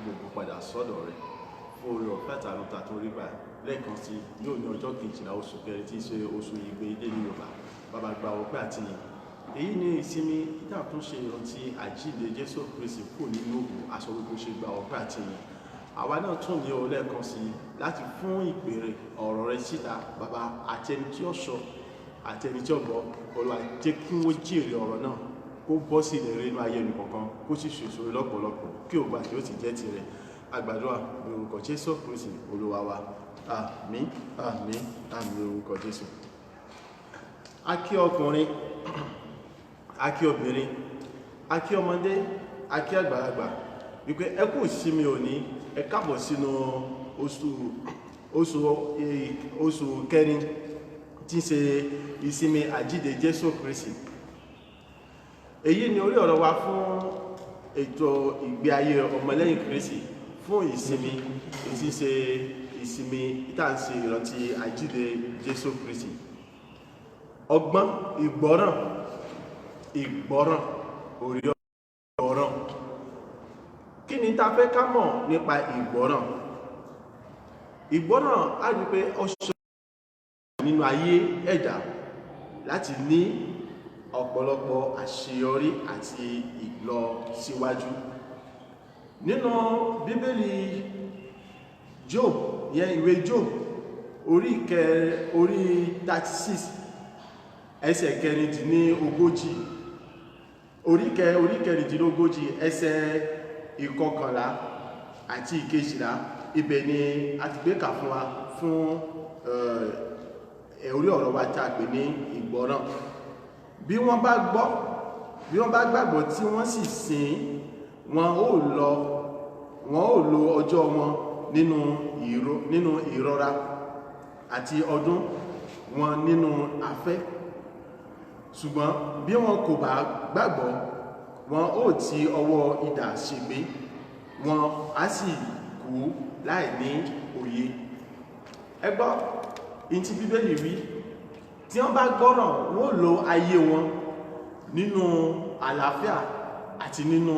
gbogbo padà sọ́dọ̀ rẹ̀ fún oore ọ̀fẹ́ àtàánú ta tó rí gbà lẹ́ẹ̀kan sí yóò ní ọjọ́ kejìlá oṣù kẹrin tí í ṣe oṣù Igbe ilé ní Yorùbá. Bàbá gba ọpẹ́ àti ìyìn. Èyí ni ìsinmi ìtàtúnṣe ìrántí àjíǹde Jésù Kristi kù nínú òkú aṣọ gbogbo ṣe gba ọpẹ́ àti ìyìn. Àwa náà tún ní o lẹ́ẹ̀kan sí láti fún ìpèrè ọ̀rọ̀ rẹ síta bàbá àti ẹni tí ó sọ àti ẹni tí ó gbọ́ Olúwa jẹ́ kí wọ́n jèrè ọ̀rọ̀ náà kó bọ́ sí ilẹ̀ nínú ayé ẹnì kọ̀ọ̀kan kó sì ṣèṣò lọ́pọ̀lọpọ̀ kí ògbà tí ó ti jẹ́ tirẹ̀. Àgbàdua ní orúkọ Jésù Kristi Olúwa wa. Àmín àmín àmín orúkọ Jésù. A kí ọkùnrin, a kí obìnrin, a kí ọmọdé, a kí àgbàlagbà wípé ẹ kú ìsinmi òní, ẹ káàbọ̀ sínú oṣù kẹrin tí ń ṣe ìsinmi àjíǹde Jésù Kristi. Èyí ni orí ọ̀rọ̀ wa fún ètò ìgbé ayé ọmọlẹ́yìn Kristi fún ìsinmi tí ń ṣe ìsinmi ìtànṣe ìrántí àjíǹde Jésù Kristi. Ọgbọ́n ìgbọ́ràn orí ọ̀rọ̀. Kí ni ta fẹ́ ká mọ̀ nípa ìgbọ́ràn? Ìgbọ́ràn á rí pé ó ṣe nínú ayé ẹ̀dá láti ní ọ̀pọ̀lọpọ̀ àṣeyọrí àti ìlọsíwájú. Nínú Bíbélì Job, ìwé Job orí 36 ẹsẹ̀ kẹrìndínlógójì, orí kẹrìndínlógójì ẹsẹ̀ ìkọkànlá àti ìkejìlá, ibẹ̀ ni a ti gbé kà fún wa fún orí ọ̀rọ̀ wa tí a pè ní ìgbọ́ràn. Bí wọ́n bá gbàgbọ́ tí wọ́n sì sìn, wọn ó lo ọjọ́ wọn nínú ìrora àti ọdún wọn nínú afẹ́. Ṣùgbọ́n bí wọn kò bá gbàgbọ́, wọn ó ti ọwọ́ idà ṣègbé, wọn á sì kú láì ní òye. Ẹ gbọ́ in tí Bíbélì wí, tí wọ́n bá gbọ́ràn wọ́n lo ayé wọn nínú àlàáfíà àti nínú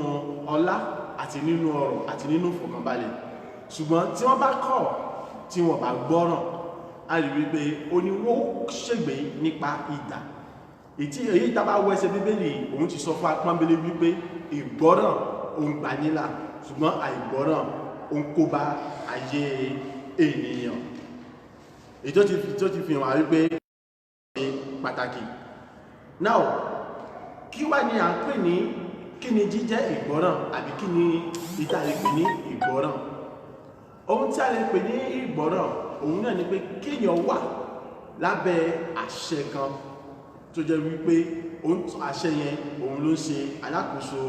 ọlá àti nínú ọrọ̀ àti nínú ìfọ̀kànbalẹ̀. Ṣùgbọ́n tí wọ́n bá kọ̀ tí wọ́n bá gbọ́ràn, a rí wípé ó ní wọ́n ṣègbé nípa idà. Èyí tàbá wọ ẹsẹ̀ Bíbélì òun ti sọ fún apọ́nbélé wípé ìgbọ́ràn òun gbà nílà, ṣùgbọ́n àìgbọ́ràn òun kó bá ayé ènìyàn. Èyí tó ti fi hàn wípé pàtàkì. Now, kí wá ni à ń pè ní kí ni jíjẹ́ ìgbọ́ràn àbí kí ni ìta lè pè ní ìgbọ́ràn? Ohun tí a lè pè ní ìgbọ́ràn òun náà ni pé kéèyàn wà lábẹ́ àṣẹ kan tó jẹ́ wípé àṣẹ yẹn òun ló ń ṣe alákòóso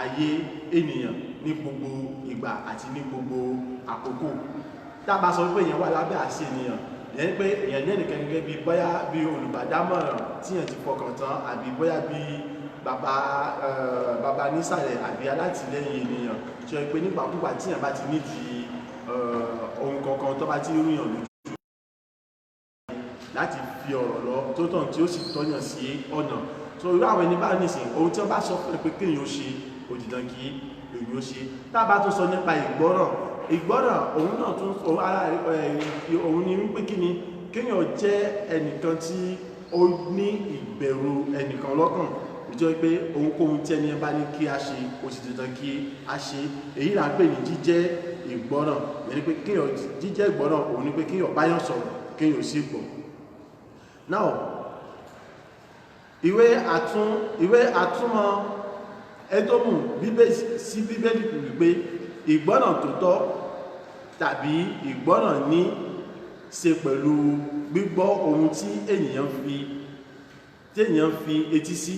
ayé ènìyàn ní gbogbo ìgbà àti ní gbogbo àkókò. Tá bá sọ pé èèyàn wà lábẹ́ àṣẹ ènìyàn, ìyẹn pé èèyàn ní ẹnìkan gẹ́gẹ́ bí bóyá bí olùbádámọ̀ràn tí èèyàn ti fọkàn tán, àbí bóyá bí bàbá nísàlẹ̀ àbí alátìlẹ́yìn ènìyàn tí ó pé nígbàkúgbà tí èèyàn bá ti nídìí ohun kankan tó bá ti ríyàn lójú láti fi ọ̀rọ̀ lọ tó tàn tí ó sì tọ́yàn sí ọ̀nà. So irú àwọn ẹni bá nìsìn ohun tí wọ́n bá sọ fún pé kéèyàn ó ṣe òdìdàn kí èyí ó ṣe. Tá bá tún sọ nípa ìgbọ́ràn òun náà tún òun ni wípé kí ni kéèyàn jẹ́ ẹnìkan tí ó ní ìbẹ̀rù ẹnìkan lọ́kàn, ìjọ pé ohunkóhun tí ẹni bá ní kí a ṣe òdìdàn kí a ṣe. Èyí là ń pè ní jíjẹ́ ìgbọ́ràn. Ẹni pé kéèyàn jíjẹ́ ìgbọ́ràn òun ni pé kéèyàn báyàn sọ̀rọ̀ kéèyàn sì gbọ́. Now, ìwé àtúmọ̀ Édómù sí Bíbélì wípé ìgbọ́ràn tòótọ́ tàbí ìgbọ́ràn ní ṣe pẹ̀lú gbígbọ́ ohun tí ènìyàn fi etí sí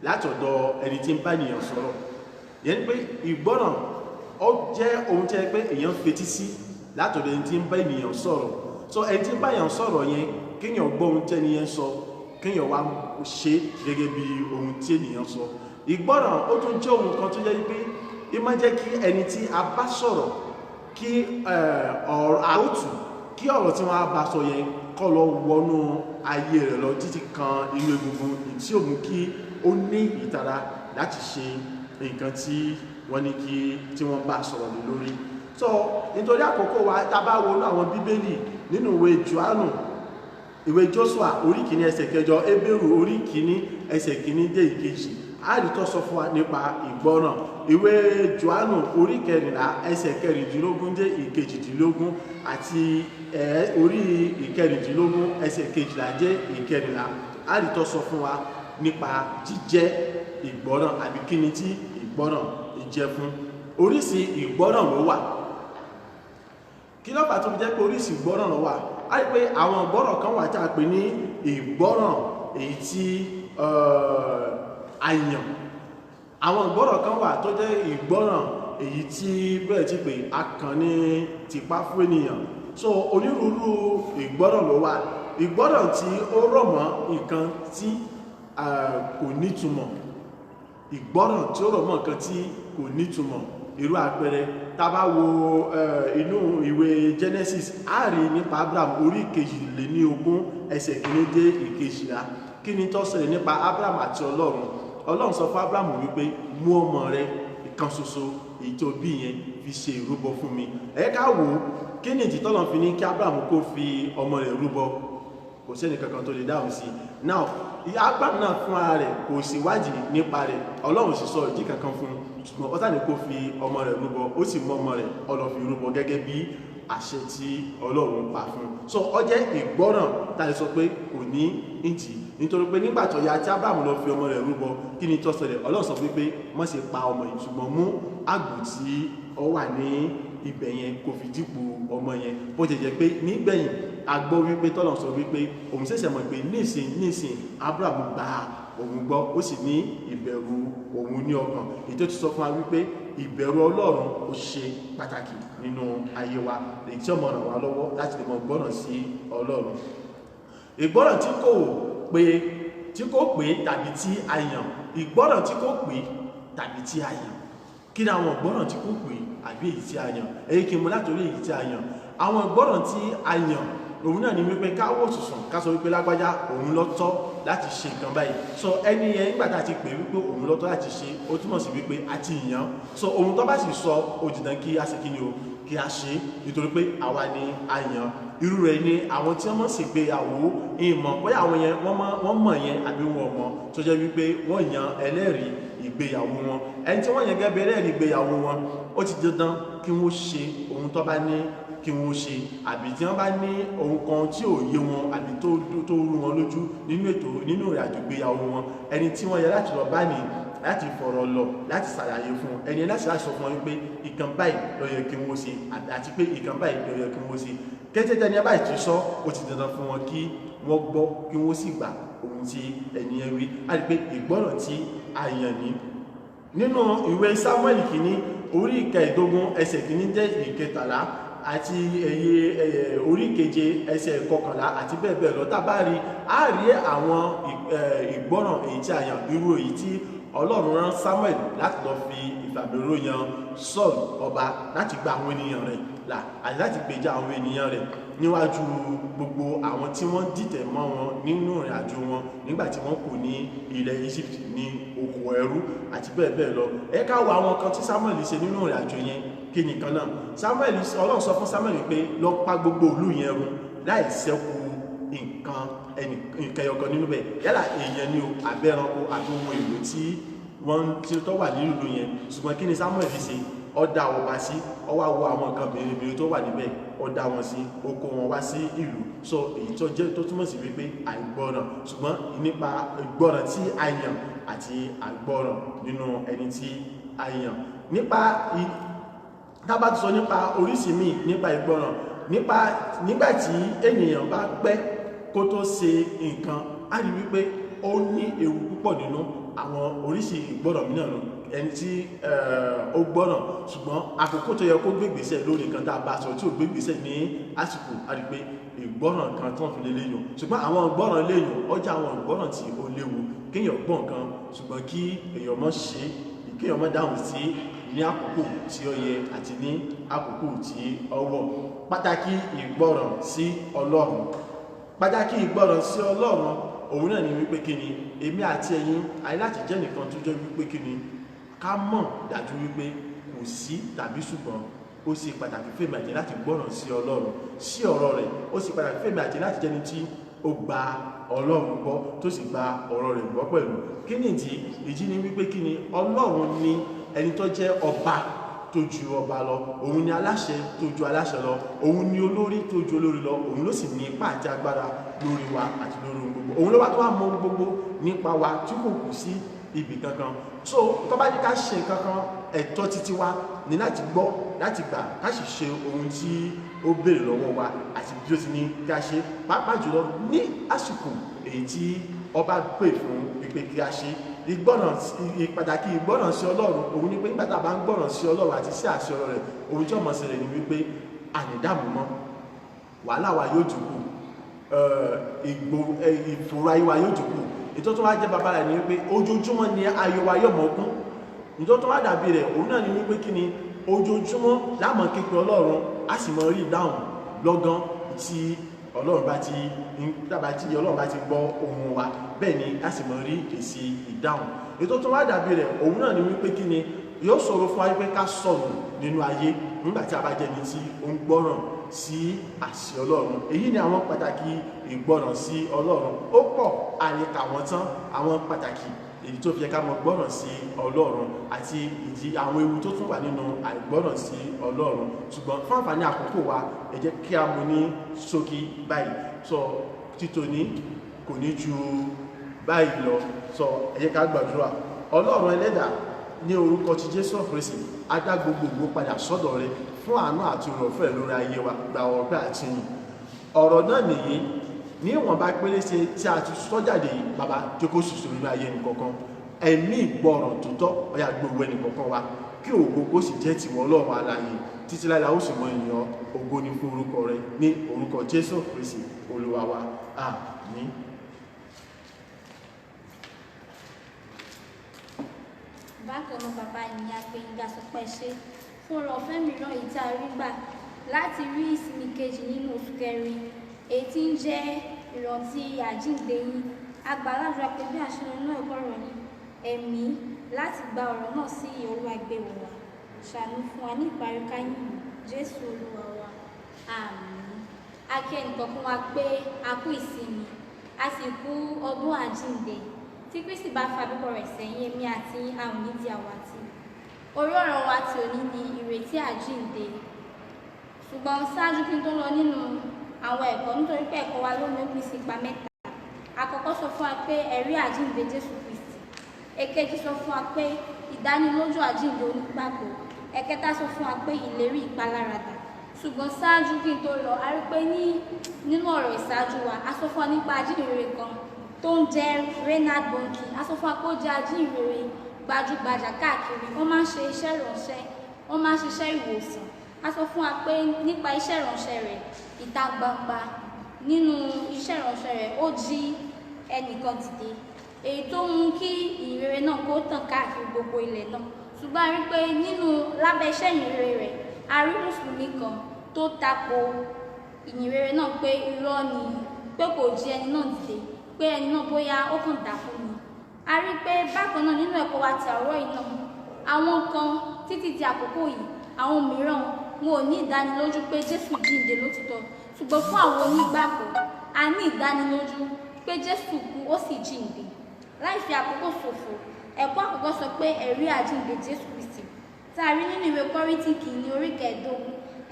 látọ̀dọ̀ ẹni tí ń bá ènìyàn sọ̀rọ̀. Yẹn pé ìgbọ́ràn ó jẹ́ ohun tí pé èèyàn fi etí sí látọ̀dọ̀ ẹni tí ń bá ènìyàn sọ̀rọ̀. So ẹni tí ń bá ènìyàn sọ̀rọ̀ yẹn kéèyàn gbọ́ ohun tí ènìyàn sọ, kéèyàn wá ṣe gẹ́gẹ́ bí ohun tí ènìyàn sọ. Ìgbọ́ràn ó tún jẹ́ ohun kan tó jẹ́ pé ó máa jẹ́ kí ẹni tí a bá sọ̀rọ̀ kí àótù kí ọ̀rọ̀ tí wọ́n bá sọ yẹn kó lọ wọnú ayé rẹ̀ lọ títí kan inú egungun tí ó mú kí ó ní ìtara láti ṣe nǹkan tí wọ́n ní kí tí wọ́n bá sọ̀rọ̀ lé lórí. So nítorí àkókò wa tá bá wo àwọn bíbélì nínú ìwé Jòhánù, ìwé Jóṣúà orí kìíní ẹsẹ̀ kẹjọ, Hébérù orí kìíní ẹsẹ̀ kìíní dé ìkejì, a rí tó sọ fún wa nípa ìgbọ́ràn. Ìwé Jòhánù orí kẹrìnlá ẹsẹ̀ kẹrìndínlógún dé ìkejìdínlógún àti orí ìkẹrìndínlógún ẹsẹ̀ kejìlá dé ìkẹrìnlá, a rí tó sọ fún wa nípa jíjẹ́ ìgbọ́ràn àbí kíni tí ìgbọ́ràn jẹ́ fún. Oríṣi ìgbọ́ràn ló wà. Kí ló fà tó fi jẹ́ pé oríṣi ìgbọ́ràn ló wà? A rí pé àwọn ìgbọ́ràn kan wà tí a pè ní ìgbọ́ràn èyí tí àyàn. Àwọn ìgbọ́ràn kan wà tó jẹ́ ìgbọ́ràn èyí tí bẹ́ẹ̀ tí pé a kàn ní tìpá fún ènìyàn. So onírúurú ìgbọ́ràn ló wà. Ìgbọ́ràn tí ó rọ̀ mọ́ nǹkan tí kò nítumọ̀, ìgbọ́ràn tí ó rọ̀ mọ́ nǹkan tí kò nítumọ̀. Irú àpẹẹrẹ tá bá wo inú ìwé Genesis, a rí nípa Abraham orí kejìléníogún ẹsẹ̀ kìíní dé ìkejìlá. Kí ni tó ṣẹlẹ̀ nípa Abraham àti Ọlọ́run? Ọlọ́run sọ fún Abraham wípé mú ọmọ rẹ ìkan ṣoṣo èyí tó bí yẹn fi ṣe ìrúbọ fún mi. Ẹ ká wò kí ni ìdí t'Ọlọ́run fi ní kí Abraham kó fi ọmọ rẹ̀ rúbọ? Kò sẹ́ni kankan tó lè dáhùn sí. Now Abraham náà fún ara rẹ̀ kò sí wádìí nípa rẹ̀, Ọlọ́run sì sọ ìdí kankan fún un, ṣùgbọ́n ó tàní kó fi ọmọ rẹ̀ rúbọ, ó sì mú ọmọ rẹ̀ ó lọ fi rúbọ gẹ́gẹ́ bí àṣẹ tí Ọlọ́run pa fún un. So ó jẹ́ ìgbọ́ràn tá lè sọ pé kò ní ìdí, nítorí pé nígbà tó yá tí Abraham lọ fi ọmọ rẹ̀ rúbọ, kí ni tó ṣẹlẹ̀? Ọlọ́run sọ pé má ṣe pa ọmọ yìí, ṣùgbọ́n mú àgbò tí ó wà ní ibẹ̀ yẹn kó fi dípò ọmọ yẹn. Bó ti jẹ́ pé nígbẹ̀yìn a gbọ́ wípé t'Ọlọ́run sọ wípé òun ṣẹ̀ṣẹ̀ mọ̀ pé nísìn Abraham gba òun gbọ́, ó sì ní ìbẹ̀rù òun ní ọkàn. Èyí tó ti sọ fún wa wípé ìbẹ̀rù Ọlọ́run ó ṣe pàtàkì nínú ayé wa, èyí tí ó mọ̀ ràn wá lọ́wọ́ láti lè mọ̀ gbọ́ràn sí Ọlọ́run. Ìgbọ́ràn tí kò pé tàbí tí a yàn. Ìgbọ́ràn tí kò pé tàbí tí a yàn. Kí ni àwọn ìgbọ́ràn tí kò pé àbí èyí tí a yàn? Èyí kí n mú látorí èyí tí a yàn. Àwọn ìgbọ́ràn tí a yàn òun náà ni wípé ká wò sùsùn ká sọ wípé lágbájá òun ló tọ́ láti ṣe nǹkan báyìí. So ẹni yẹn nígbà tá ti pè wípé òun ló tọ́ láti ṣe, ó túmọ̀ sí wípé a ti yàn. So ohun tó bá sì sọ ó di dandan kí a ṣe kí ni o, kí a ṣe, nítorí pé àwa ni a yàn. Irú rẹ̀ ni àwọn tí wọ́n mọ̀ sí ìgbéyàwó, ìmọ̀ bóyá àwọn yẹn wọ́n mọ̀ yẹn àbí wọn mọ̀, tó jẹ́ wípé wọ́n yan ẹlẹ́rìí ìgbéyàwó wọn. Ẹni tí wọ́n yẹn gẹ́gẹ́ bí ẹlẹ́rìí ìgbéyàwó wọn, ó ti dandan kí wọ́n ṣe ohun tó bá ní kí wọ́n ṣe, àbí tí wọ́n bá ní ohun kan tí ò yé wọn àbí tó rú wọn lójú nínú ìrìnàjò ìgbéyàwó wọn, ẹni tí wọ́n yẹ láti lọ bá ní láti fọ̀rọ̀ lọ, láti ṣàlàyé fún ẹni láti sọ fún wọn wípé ìkan báyìí ló yẹ kí wọ́n ṣe àti pé ìkan báyìí ló yẹ kí wọ́n ṣe. Kété tẹni báyìí ti sọ, ó ti dandan fún wọn kí wọ́n gbọ́, kí wọ́n sì gbà ohun tí ẹni yẹn wí. A rí pé ìgbọ́ràn tí a yàn ní. Nínú ìwé Sámúẹ́lì kìíní orí ìkẹẹ̀dógún ẹsẹ̀ kìíní dé ìkẹtàlá àti orí keje ẹsẹ̀ kọkànlá àti bẹ́ẹ̀ bẹ́ẹ̀ lọ, tá bá rí a rí àwọn ìgbọ́ràn èyí tí a yàn. Irú èyí tí Ọlọ́run rán Samuel láti lọ fi ìfàmìró yan Saul ọba láti gba àwọn ènìyàn rẹ̀ là àti láti gbèjà àwọn ènìyàn rẹ̀ níwájú gbogbo àwọn tí wọ́n dìtẹ̀ mọ́ wọn nínú ìrìn àjò wọn nígbà tí wọ́n kù ní ilẹ̀ Egypt ní oko ẹrú àti bẹ́ẹ̀ bẹ́ẹ̀ lọ. Ẹ ká wo àwọn kan tí Samuel ṣe nínú ìrìn àjò yẹn. Kí nìkan náà? Ọlọ́run sọ fún Samuel pé lọ pa gbogbo ìlú yẹn run láì ṣẹ́kù nǹkan ẹyọkan nínú bẹ̀, yálà èèyàn ni o àbẹ́ranko àti ohun èlò tí wọ́n ti tọ́ wà nínú ìlú yẹn. Ṣùgbọ́n kí ni Samuel ṣe? Ó dá ọba sí, ó wá wo àwọn nǹkan mèremère tó wà níbẹ̀, ó dá wọn sí, ó kó wọn wá sí ìlú. So èyí tó jẹ́ tó túmọ̀ sí wípé àìgbọ́ràn, ṣùgbọ́n nípa ìgbọ́ràn tí a yàn àti àìgbọ́ràn nínú ẹni tí a yàn. Tá bá ti sọ nípa oríṣi míì nípa ìgbọ́ràn, nígbàtí ènìyàn bá pẹ́ kó tó ṣe nǹkan, a rí wípé ó ní ewu púpọ̀ nínú àwọn oríṣi ìgbọ́ràn mìíràn. Ẹni tí ó gbọ́ràn ṣùgbọ́n àkókò tó yẹ kó gbégbèsè lórí nǹkan tá a bá sọ tí ó gbégbèsè ní àsìkò, a rí pé ìgbọ́ràn kan tó ń fi lé léyìn. Ṣùgbọ́n àwọn ìgbọ́ràn léyìn ọjà àwọn ìgbọ́ràn tí ó léwu, kéèyàn gbọ́ nǹkan ṣùgbọ́n kí èèyàn mọ́ ṣe, kéèyàn mọ́ dáhùn sí ní àkókò tí ó yẹ àti ní àkókò tí ó wọ̀. Pàtàkì ìgbọ́ràn sí Ọlọ́run. Pàtàkì ìgbọ́ràn sí Ọlọ́run òun náà ni wípé kí ni èmi àti ẹ̀yin àyè láti jẹ́ nìkan tó jẹ́ wípé kí ni ká mọ̀ dájú wípé kò sí tàbí ṣùgbọ́n ó ṣe pàtàkì fèmí àti láti gbọ́ràn sí Ọlọ́run sí ọ̀rọ̀ rẹ̀, ó ṣe pàtàkì fèmí àti láti jẹ́ni tí ó gba Ọlọ́run gbọ́ tó sì gba ọ̀rọ̀ rẹ̀ gbọ́ pẹ̀lú. Kí ni ìdí ni wípé kí ni Ọlọ́run ni ẹni tó jẹ́ ọba tó ju ọba lọ, òun ni aláṣẹ tó ju aláṣẹ lọ, òun ni olórí tó ju olórí lọ, òun ló sì ní ipá àti agbára lórí wa àti lórí ohun gbogbo. Òun ló wá tó wá mọ gbogbo nípa wa tí kò kù sí ibì kankan. So tó bá ní ká ṣe kankan, ẹ̀tọ́ títí wa ní láti gbọ́, láti gbà, ká sì ṣe ohun tí ó béèrè lọ́wọ́ wa àti bí ó ti ní ká ṣe, pàápàá jùlọ ní àsìkò èyí tí ọba pè fún pípé kí a ṣe. Pàtàkì ìgbọ́ràn sí Ọlọ́run òun ni pé nígbà tá a bá ń gbọ́ràn sí Ọlọ́run àti sí àṣẹ ọ̀rọ̀ rẹ̀, ohun tí ó máa ṣẹlẹ̀ ni wípé ànídàmú mọ́, wàhálà wa yóò dínkù, ìfòrò ayé wa yóò dínkù. Ètò tó wá jẹ́ bàbá rẹ̀ ni wípé ojoojúmọ́ ni ayọ̀ wa yóò mọ́ kún. Ètò tó wá dàbí rẹ̀ òun náà ni wípé kí ni ojoojúmọ́ la máa ké pe Ọlọ́run, a sì máa rí ìdáhùn lọ́gán tí Ọlọ́run bá ti gbọ́ ohùn wa, bẹ́ẹ̀ ni a sì máa rí èsì ìdáhùn. Ètò tó wá dàbí rẹ̀ òun náà ni wípé kí ni yóò ṣòro fún wa wípé ká sọnù nínú ayé nígbà tí a bá jẹ́ ni tí ó ń gbọ́ràn sí àṣẹ Ọlọ́run. Èyí ni àwọn pàtàkì ìgbọ́ràn sí Ọlọ́run. Ó pọ̀ àyíká wọn tán àwọn pàtàkì èyí tó fi yẹ ká mọ gbọ́ràn sí Ọlọ́run àti ìdí àwọn ewu tó tún wà nínú àìgbọ́ràn sí Ọlọ́run. Ṣùgbọ́n fún àǹfààní àkókò wa, ẹ jẹ́ kí a mú ní ṣókí báyìí. Sọ títòní kò ní ju báyìí lọ. Sọ ẹ jẹ́ ká gbàdúrà. Ọlọ́run ẹlẹ́dàá, ní orúkọ ti Jésù Kristi, a dá gbogbogbò padà sọ́dọ̀ rẹ fún àánú àti ìrọ̀fẹ́ lórí ayé wa, gba ọpẹ́ àti ìyìn. Ọ̀rọ̀ náà nìyí ní ìwọ̀nba péréṣe tí a ti sọ jáde yìí, bàbá tí kò sì sórí ayé ẹnìkọ̀ọ̀kan, ẹ̀mí ìgbọràn tòótọ́ ọ̀yà gbogbo ẹnìkọ̀ọ̀kan wa, kí ògo kó sì jẹ́ tiwọ Ọlọ́run alààyè títí láìla ó sì mọ ènìyàn. Ògo ni fún orúkọ rẹ ní orúkọ Jésù Kristi Olúwa wa, àmín. Bákan náà bàbá ìyá Gbénga sọ pé ṣe fún ọ̀fẹ́ mìíràn èyí tí a rí gbà láti rí ìsinmi kejì nínú oṣù kẹrin, èyí tí ń jẹ́ ìrántí àjíǹde yín. A gbà ládùúrà pé bí àṣẹ inú ẹ̀kọ́ ọ̀rọ̀ yín ẹ̀mí láti gba ọ̀rọ̀ náà sí Olúwa gbé wọ̀ wá. Ṣàánú fún wa ní ìparí káyìn Jésù Olúwa wa, àmín. A kí ẹnìkọ̀ọ̀kan wa pé a kú ìsinmi, a sì kú ọdún àjíǹde. Tí Kristi bá fa bíbọ̀ rẹ̀ sẹ́yìn, èmi àti a ò ní di àwátì. Orí ọ̀rọ̀ wa tí òní ni ìrètí àjíǹde. Ṣùgbọ́n ṣáájú kí n tó lọ nínú àwọn ẹ̀kọ́, nítorí pé ẹ̀kọ́ wa lónìí ó pín sí ipa mẹ́ta. Àkọ́kọ́ sọ fún wa pé ẹ̀rí àjíǹde Jésù Kristi. Èkejì sọ fún wa pé ìdánilójú àjíǹde onígbàgbọ́. Ẹ̀kẹta sọ fún wa pé ìlérí ìpaláradà. Ṣùgbọ́n ṣáájú kí n tó lọ, a rí pé nínú ọ̀rọ̀ ìṣáájú wa, a sọ fún wa nípa ajíhìnrere kan tó ń jẹ́ Reinhard Bonnke. A sọ fún wa pé ó jẹ́ ajíhìnrere gbajúgbajà káàkiri. Wọ́n máa ń ṣe iṣẹ́ ìránṣẹ́, wọ́n máa ń ṣiṣẹ́ ìwòsàn. A sọ fún wa pé nípa iṣẹ́ ìránṣẹ́ rẹ̀ ìta gbangba, nínú iṣẹ́ ìránṣẹ́ rẹ̀ ó jí ẹnìkan dìde, èyí tó mú kí ìyìnrere náà kó tàn káàkiri gbogbo ilẹ̀ náà. Ṣùgbọ́n a rí pé lábẹ́ iṣẹ́ ìyìnrere rẹ̀, a rí mùsùlùmí kan tó tako ìyìnrere náà pé irọ́ ni, pé kò jí ẹni náà dìde, pé ẹni náà bóyá ó kàn dákú ni. A rí pé bákan náà nínú ẹ̀kọ́ wa ti àárọ̀ yìí náà, àwọn kan títí di àkókò yìí, àwọn mìíràn wọn ò ní ìdánilójú pé Jésù jíǹde lótìtọ́. Ṣùgbọ́n fún àwọn onígbàgbọ́, a ní ìdánilójú pé Jésù kú ó sì jíǹde. Láì fi àkókò ṣòfò, ẹ̀kọ́ àkọ́kọ́ sọ pé ẹ̀rí àjíǹde Jésù Kristi, tá a rí nínú ìwé Kọ́ríńtì kìíní orí 15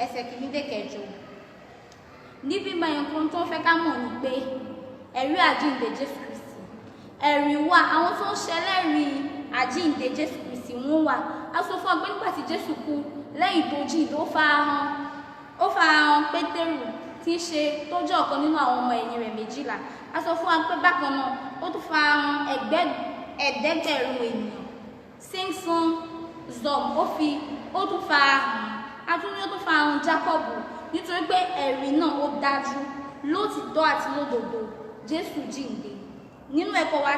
ẹsẹ̀ 1-8. Níbí báyìí kan tó ń fẹ́ ká mọ̀ ní pé ẹ̀rí àjíǹde Jésù Kristi, ẹ̀rí wà, àwọn tó ń ṣẹlẹ́rìí àjíǹde Jésù Kristi wọ́n wà. A sọ fún wa pé nígbà tí Jésù kú, lẹ́yìn tó jíǹde, ó farahàn Pétérù tí í ṣe tó jẹ́ ọ̀kan nínú àwọn ọmọ ẹ̀yìn rẹ̀ 12. A sọ fún wa pé bákan náà ó tún farahàn ẹ̀ẹ́dẹ́gbẹ̀rún ènìyàn. Simpson Zom ó tún farahàn, ó tún farahàn Jákọ́bù, nítorí pé ẹ̀rí náà ó dájú lótìtọ́ àti lódodo Jésù jíǹde. Nínú ẹ̀kọ́ wa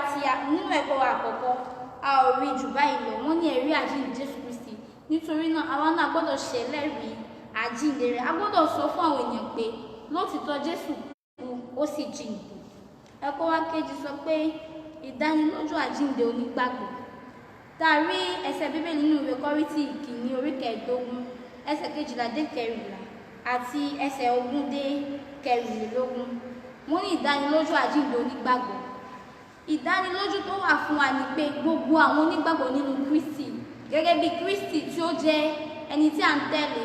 àkọ́kọ́, a ò rí jù báyìí lọ. Wọ́n ní ẹ̀rí àjíǹde Jésù Kristi. Nítorí náà àwa náà gbọ́dọ̀ ṣẹlẹ́rìí àjíǹde rẹ̀. A gbọ́dọ̀ sọ fún àwọn èèyàn pé lótìtọ́ Jésù kú ó sì jíǹde. Ẹ̀kọ́ wa kejì sọ pé ìdánilójú àjíǹde onígbàgbọ́. tá a rí ẹsẹ̀ bíbélì nínú ìwé Kọ́ríńtì kìíní orí 15 ẹsẹ̀ 12 dé 14 àti ẹsẹ̀ 20 dé 24. Mo ní ìdánilójú àjíǹde onígbàgbọ́. Ìdánilójú tó wà fún wa ni pé gbogbo àwọn onígbàgbọ́ nínú Kristi gẹ́gẹ́ bí Kristi tí ó jẹ́ ẹni tí a ń tẹ̀lé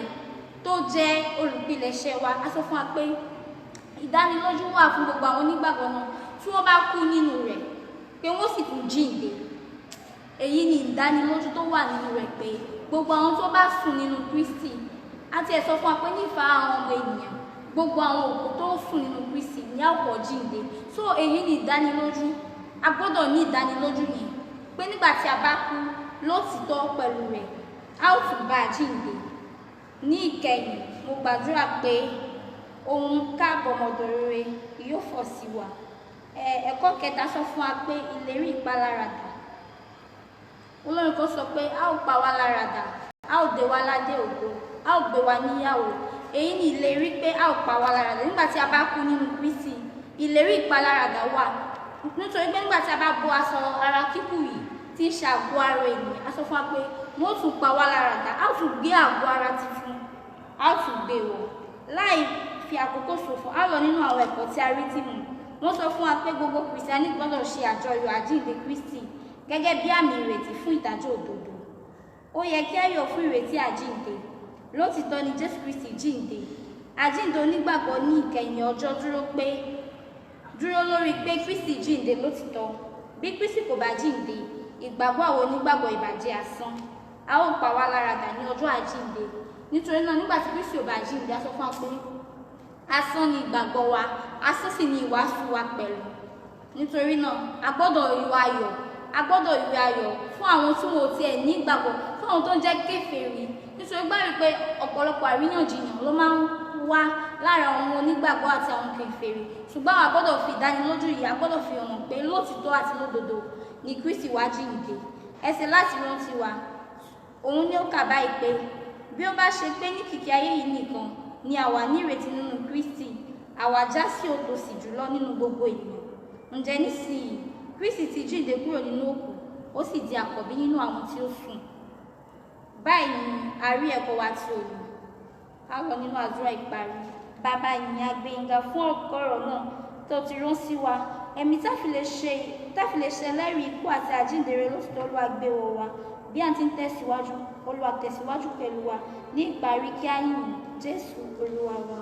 tó jẹ́ olùpilẹ̀ṣẹ̀ wa, a sọ fún wa pé ìdánilójú wà fún gbogbo àwọn onígbàgbọ́ náà tí wọ́n bá kú nínú rẹ̀ pé wọ́n sì tún jíǹde. Èyí ni ìdánilójú tó wà nínú rẹ̀ pé gbogbo àwọn tó bá sùn nínú Kristi, àti ẹ̀ sọ fún wa pé nífa àwọn ọmọ ènìyàn gbogbo àwọn òkú tó sùn nínú Kristi ní àwọ̀ jíǹde. So èyí ni ìdánilójú. A gbọ́dọ̀ ní ìdánilójú yìí pé nígbà tí a bá kú lótìtọ́ pẹ̀lú rẹ̀ a ó tún bá a jíǹde. Ní ìkẹyìn mo gbàdúrà pé ohun káàbọ̀ mọ̀dọ̀ rere yóò fọ̀ sí wa. Ẹ̀kọ́ kẹta sọ fún wa pé ìlérí ìpaláradà. Olórin kan sọ pé a ó pa wá láradà, a ó dé wá ládé ògo, a ó gbé wa níyàwó. Èyí ni ìlérí pé a ó pa wá láradà nígbà tí a bá kú nínú Kristi. Ìlérí ìpaláradà wà nítorí pé nígbà tí a bá bọ́ aṣọ ara kíkù yìí tí ń ṣe àgọ́ ara ènìyàn, a sọ fún wa pé wọ́n tún pa wá láradà, a ó tún gbé àgọ́ ara tuntun, a ó tún gbé wọ̀. Láì fi àkókò ṣòfò, a lọ nínú àwọn ẹ̀kọ́ tí a rí tì mú. Wọ́n sọ fún wa pé gbogbo Kìrìsìtẹ́nì gbọ́dọ̀ ṣe àjọyọ̀ àjíǹde Kristi gẹ́gẹ́ bí àmì ìrètí fún ìdájọ́ òdodo. Ó yẹ kí a yọ̀ fún ìrètí àjíǹde. Lótìtọ́ ni Jésù Kristi jíǹde. Àjíǹde onígbàgbọ́ ní ìkẹyìn ọjọ́ dúró lórí pé Kristi jíǹde lótìtọ́. Bí Kristi kò bá jíǹde, ìgbàgbọ́ àwọn onígbàgbọ́ ìbàjẹ́ asán. A ó pa wá láradà ní ọjọ́ àjíǹde. Nítorí náà nígbà tí Kristi ò bá jíǹde, a sọ fún wa pé asán ni ìgbàgbọ́ wa, asán sì ni ìwàásù wa pẹ̀lú. Nítorí náà a gbọ́dọ̀ yọ ayọ̀, a gbọ́dọ̀ yọ ayọ̀ fún àwọn tí wọn ò tiẹ̀ ní ìgbàgbọ́, fún àwọn tó ń jẹ́ kèfèrí. Nítorí gbàgbé pé ọ̀pọ̀lọpọ̀ àríyànjiyàn ló máa ń wá lára àwọn onígbàgbọ́ àti àwọn kèfèrí. Ṣùgbọ́n a gbọ́dọ̀ fi ìdánilójú yìí, a gbọ́dọ̀ fi hàn pé lótìtọ́ àti lódodo ni Kristi wá jíǹde. Ẹsẹ̀ láti rántí wa, òun ni ó kà báyìí pé bí ó bá ṣe pé ní kìkì ayé yìí nìkan ni àwa ní ìrètí nínú Kristi, àwa já sí òtòṣì jùlọ nínú gbogbo ènìyàn. Ǹjẹ́ nísìnyí Kristi ti jíǹde kúrò nínú òkú, ó sì di àkọ́bí nínú àwọn tí ó sùn. Báyìí ni a rí ẹ̀kọ́ wa tí ó lò. A lọ nínú àdúrà ìparí. Bàbá ìyìn a gbé yín ga fún ọ̀rọ̀ náà tó ti rán sí wa. Ẹ̀mí tá fi lè ṣe ẹlẹ́rìí ikú àti àjíǹde rẹ̀ lótìtọ́ Olúwa gbé wọ̀ wá. Bí a ti ń tẹ̀síwájú, Olúwa tẹ̀síwájú pẹ̀lú wa. Ní ìparí kí á yìn Jésù Olúwa wa.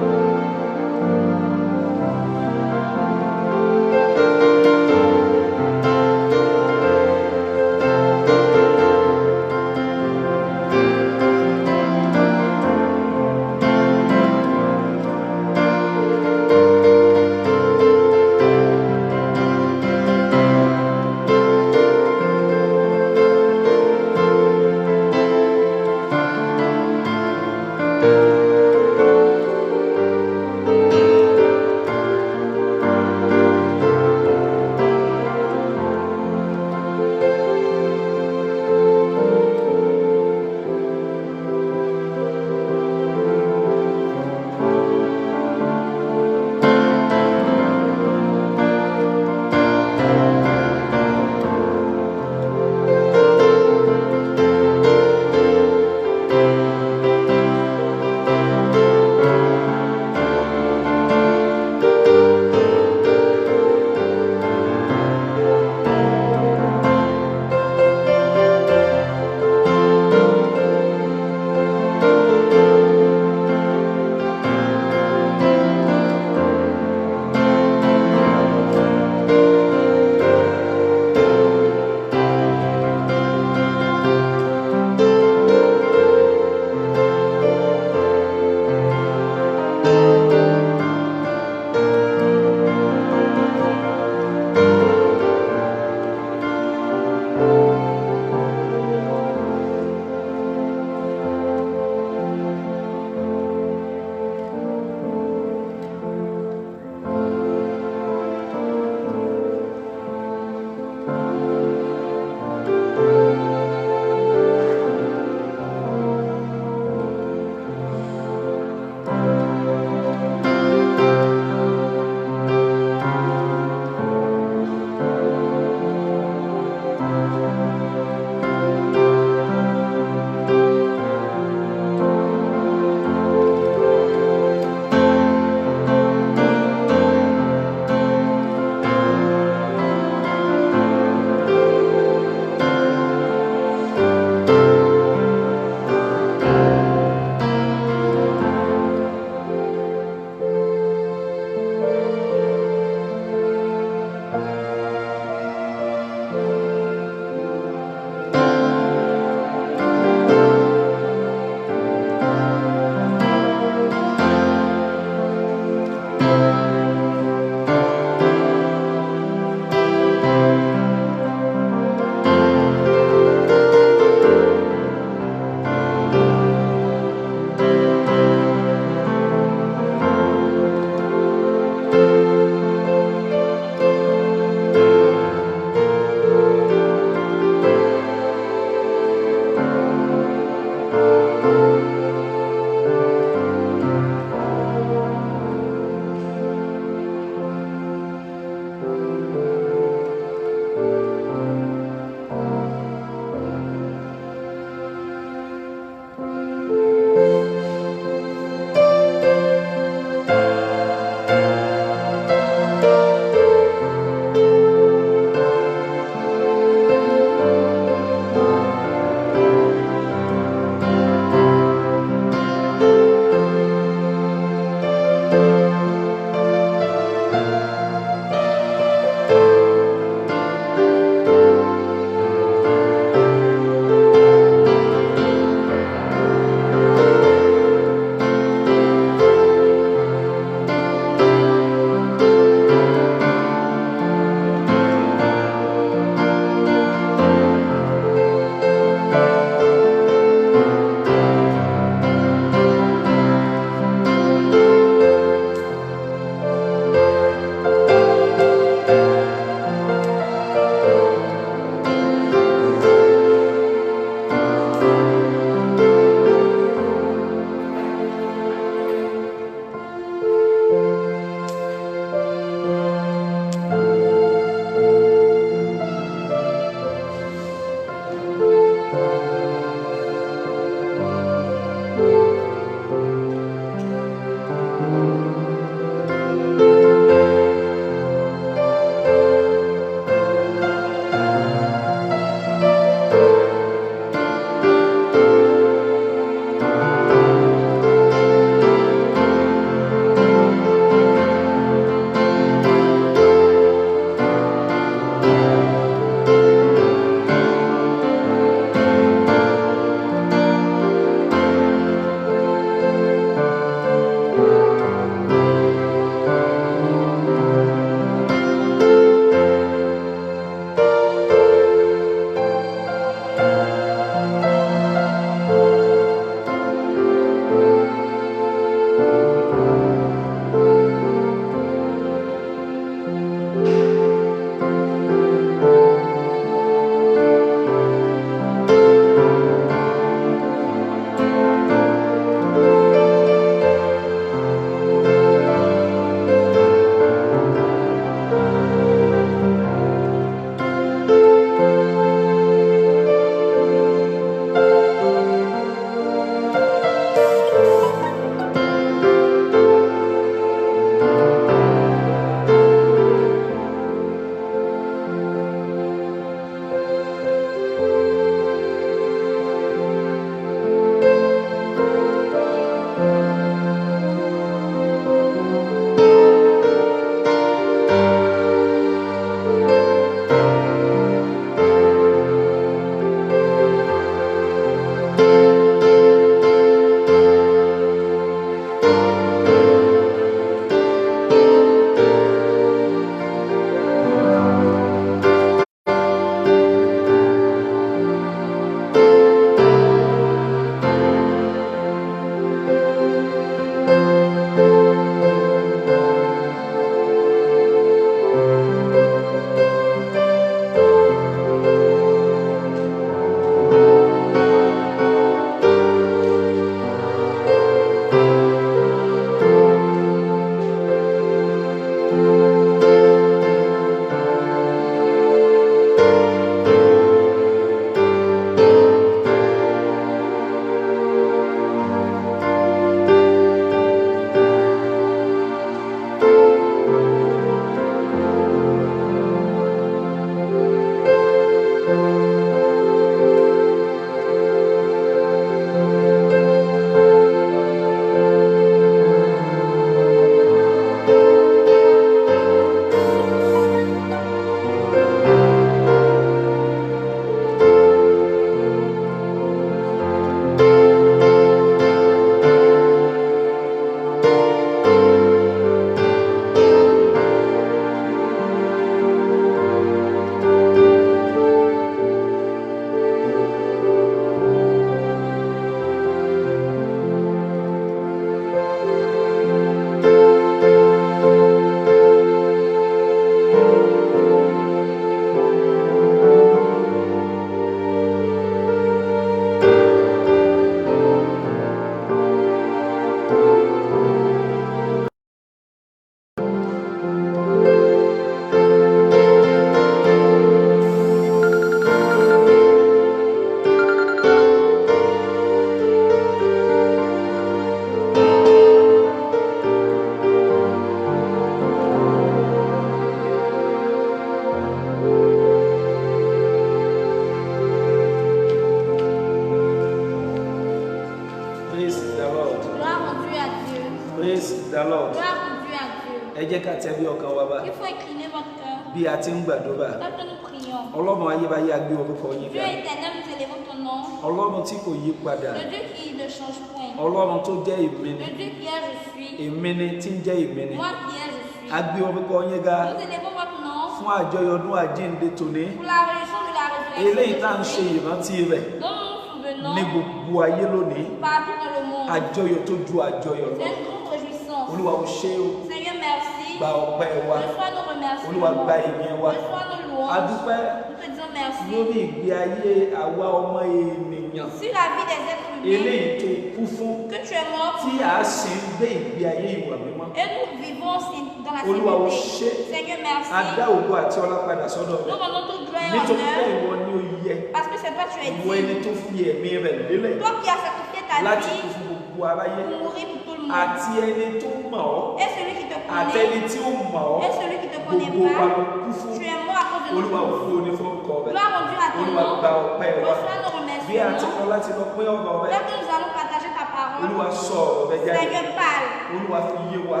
Praise the Lord. Gloire rendue à Dieu. Praise the Lord. Gloire rendue à Dieu. Ẹ jẹ́ ká tẹ́ bí ọkàn wa bá. Il faut incliner votre cœur. Bí a ti ń gbàdúrà. Quand nous prions. Ọlọ́run ayébáyé a gbé orúkọ yín Dieu ga. éternel, nous élevons ton nom. Ọlọ́run tí kò yí padà. Le Dieu qui ne change point. Ọlọ́run tó jẹ́ èmi ni. Le Dieu qui est je suis. Èmi ni tí ń jẹ́ èmi ni. Moi qui est je suis. A gbé orúkọ yín ga Nous élevons votre nom. fún àjọyọ̀ ọdún àjíǹde tòní. Pour la réjoution de la résurrection. Eléyìí tá à ń ṣe ìrántí rẹ̀ Dont nous nous souvenons. ní gbogbo ayé lónìí. Partout dans le monde. Àjọyọ̀ tó ju àjọyọ̀ lọ. C'est une grande réjouissance. Olúwa ò ṣe o. Seigneur, merci. Gba ọpẹ́ wa. Reçois nos remerciements. Olúwa gba ìyìn wa. Reçois nos louanges. A dúpẹ́ Nous te disons merci. lórí ìgbé ayé àwa ọmọ ènìyàn. Sur la vie des êtres humains Eléyìí tó kú fún que tu es mort tí a sì ń gbé ìgbé ayé ìwà mímọ́. et nous vivons dans la Olúwa ò sainteté. ṣe. Seigneur, merci. A dá ògo àti ọlá padà sọ́dọ̀ Nous rẹ̀. rendons toute gloire et Nítorí pé honneur ìwọ ni ó yẹ. parce que c'est toi tu es Ìwọ ẹni digne. tó fi ẹ̀mí rẹ̀ lélẹ̀ Toi qui as sacrifié ta láti kú vie fún gbogbo aráyé. pour mourir pour tout le monde. Àti ẹni tó mọ̀ ọ́. Et celui qui te Àtẹni connaît tí ó mọ̀ ọ́. et celui qui te connaît Gbogbo wa pas, ló kú fún. tu es mort à cause de nous. Olúwa òfin onífọ́nkọ rẹ̀. Gloire rendue à ton Olúwa nom. gba ọpẹ́ wa. Reçois nos Bí a ti remerciements. kọ́ láti lọ pín ọ̀rọ̀ rẹ̀. Quand nous allons partager ta parole, Olúwa sọ ọ̀rọ̀ rẹ̀ jáde. Seigneur, parle. Olúwa fi yé wa.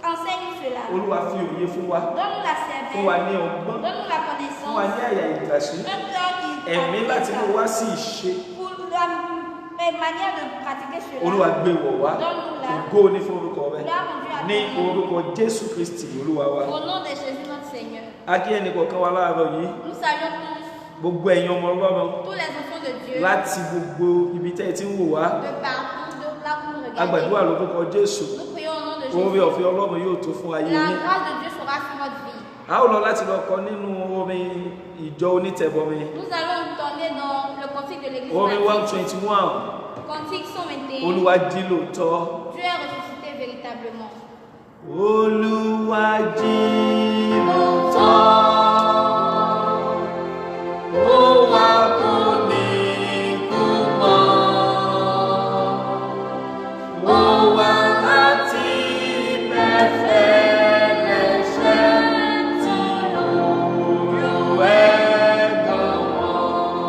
Enseigne cela. Olúwa fi òye fún wa. Donne-nous la Fún wa cervelle. ní ọgbọ́n. Donne-nous la Fún wa connaissance. ní àyà ìgbàsí. Un cœur qui Ẹ̀mí láti mú pratique wá sí ìṣe. pour la manière de pratiquer cela. Olúwa gbé wọ̀ wá. Donne-nous-la. Ògo ní fún orúkọ rẹ̀. Gloire rendue à Ní ton nom. orúkọ Jésù Kristi Olúwa wa. Au nom de Jésus notre Seigneur. A kí ẹnì kọ̀ọ̀kan wa láàárọ̀ yìí. Nous saluons tous, Gbogbo ẹ̀yin ọmọ Ọlọ́run tous les enfants de Dieu, láti gbogbo ibi tẹ́ ẹ ti ń wò wá. de partout, de là où nous A gbàdúrà regardons. lórúkọ Jésù. Nous prions au nom de Oore Jésus. ọ̀fẹ́ Ọlọ́run yóò tó fún ayé La yín. grâce de Dieu sera sur votre vie. A ó lọ láti lọ kọ nínú orin ìjọ onítẹ̀bọmi. Nous allons nous tourner dans le cantique de l'église. Orin baptiste. 121. Cantique 121. Olúwa jí lóòótọ́. Dieu est ressuscité véritablement. Olúwa jí lóòótọ́. Ó wá kú ní kú mọ́. Ó wá láti bẹ̀fẹ̀ lẹ́ṣẹ̀ tí olùwẹ̀gàn wọ́n.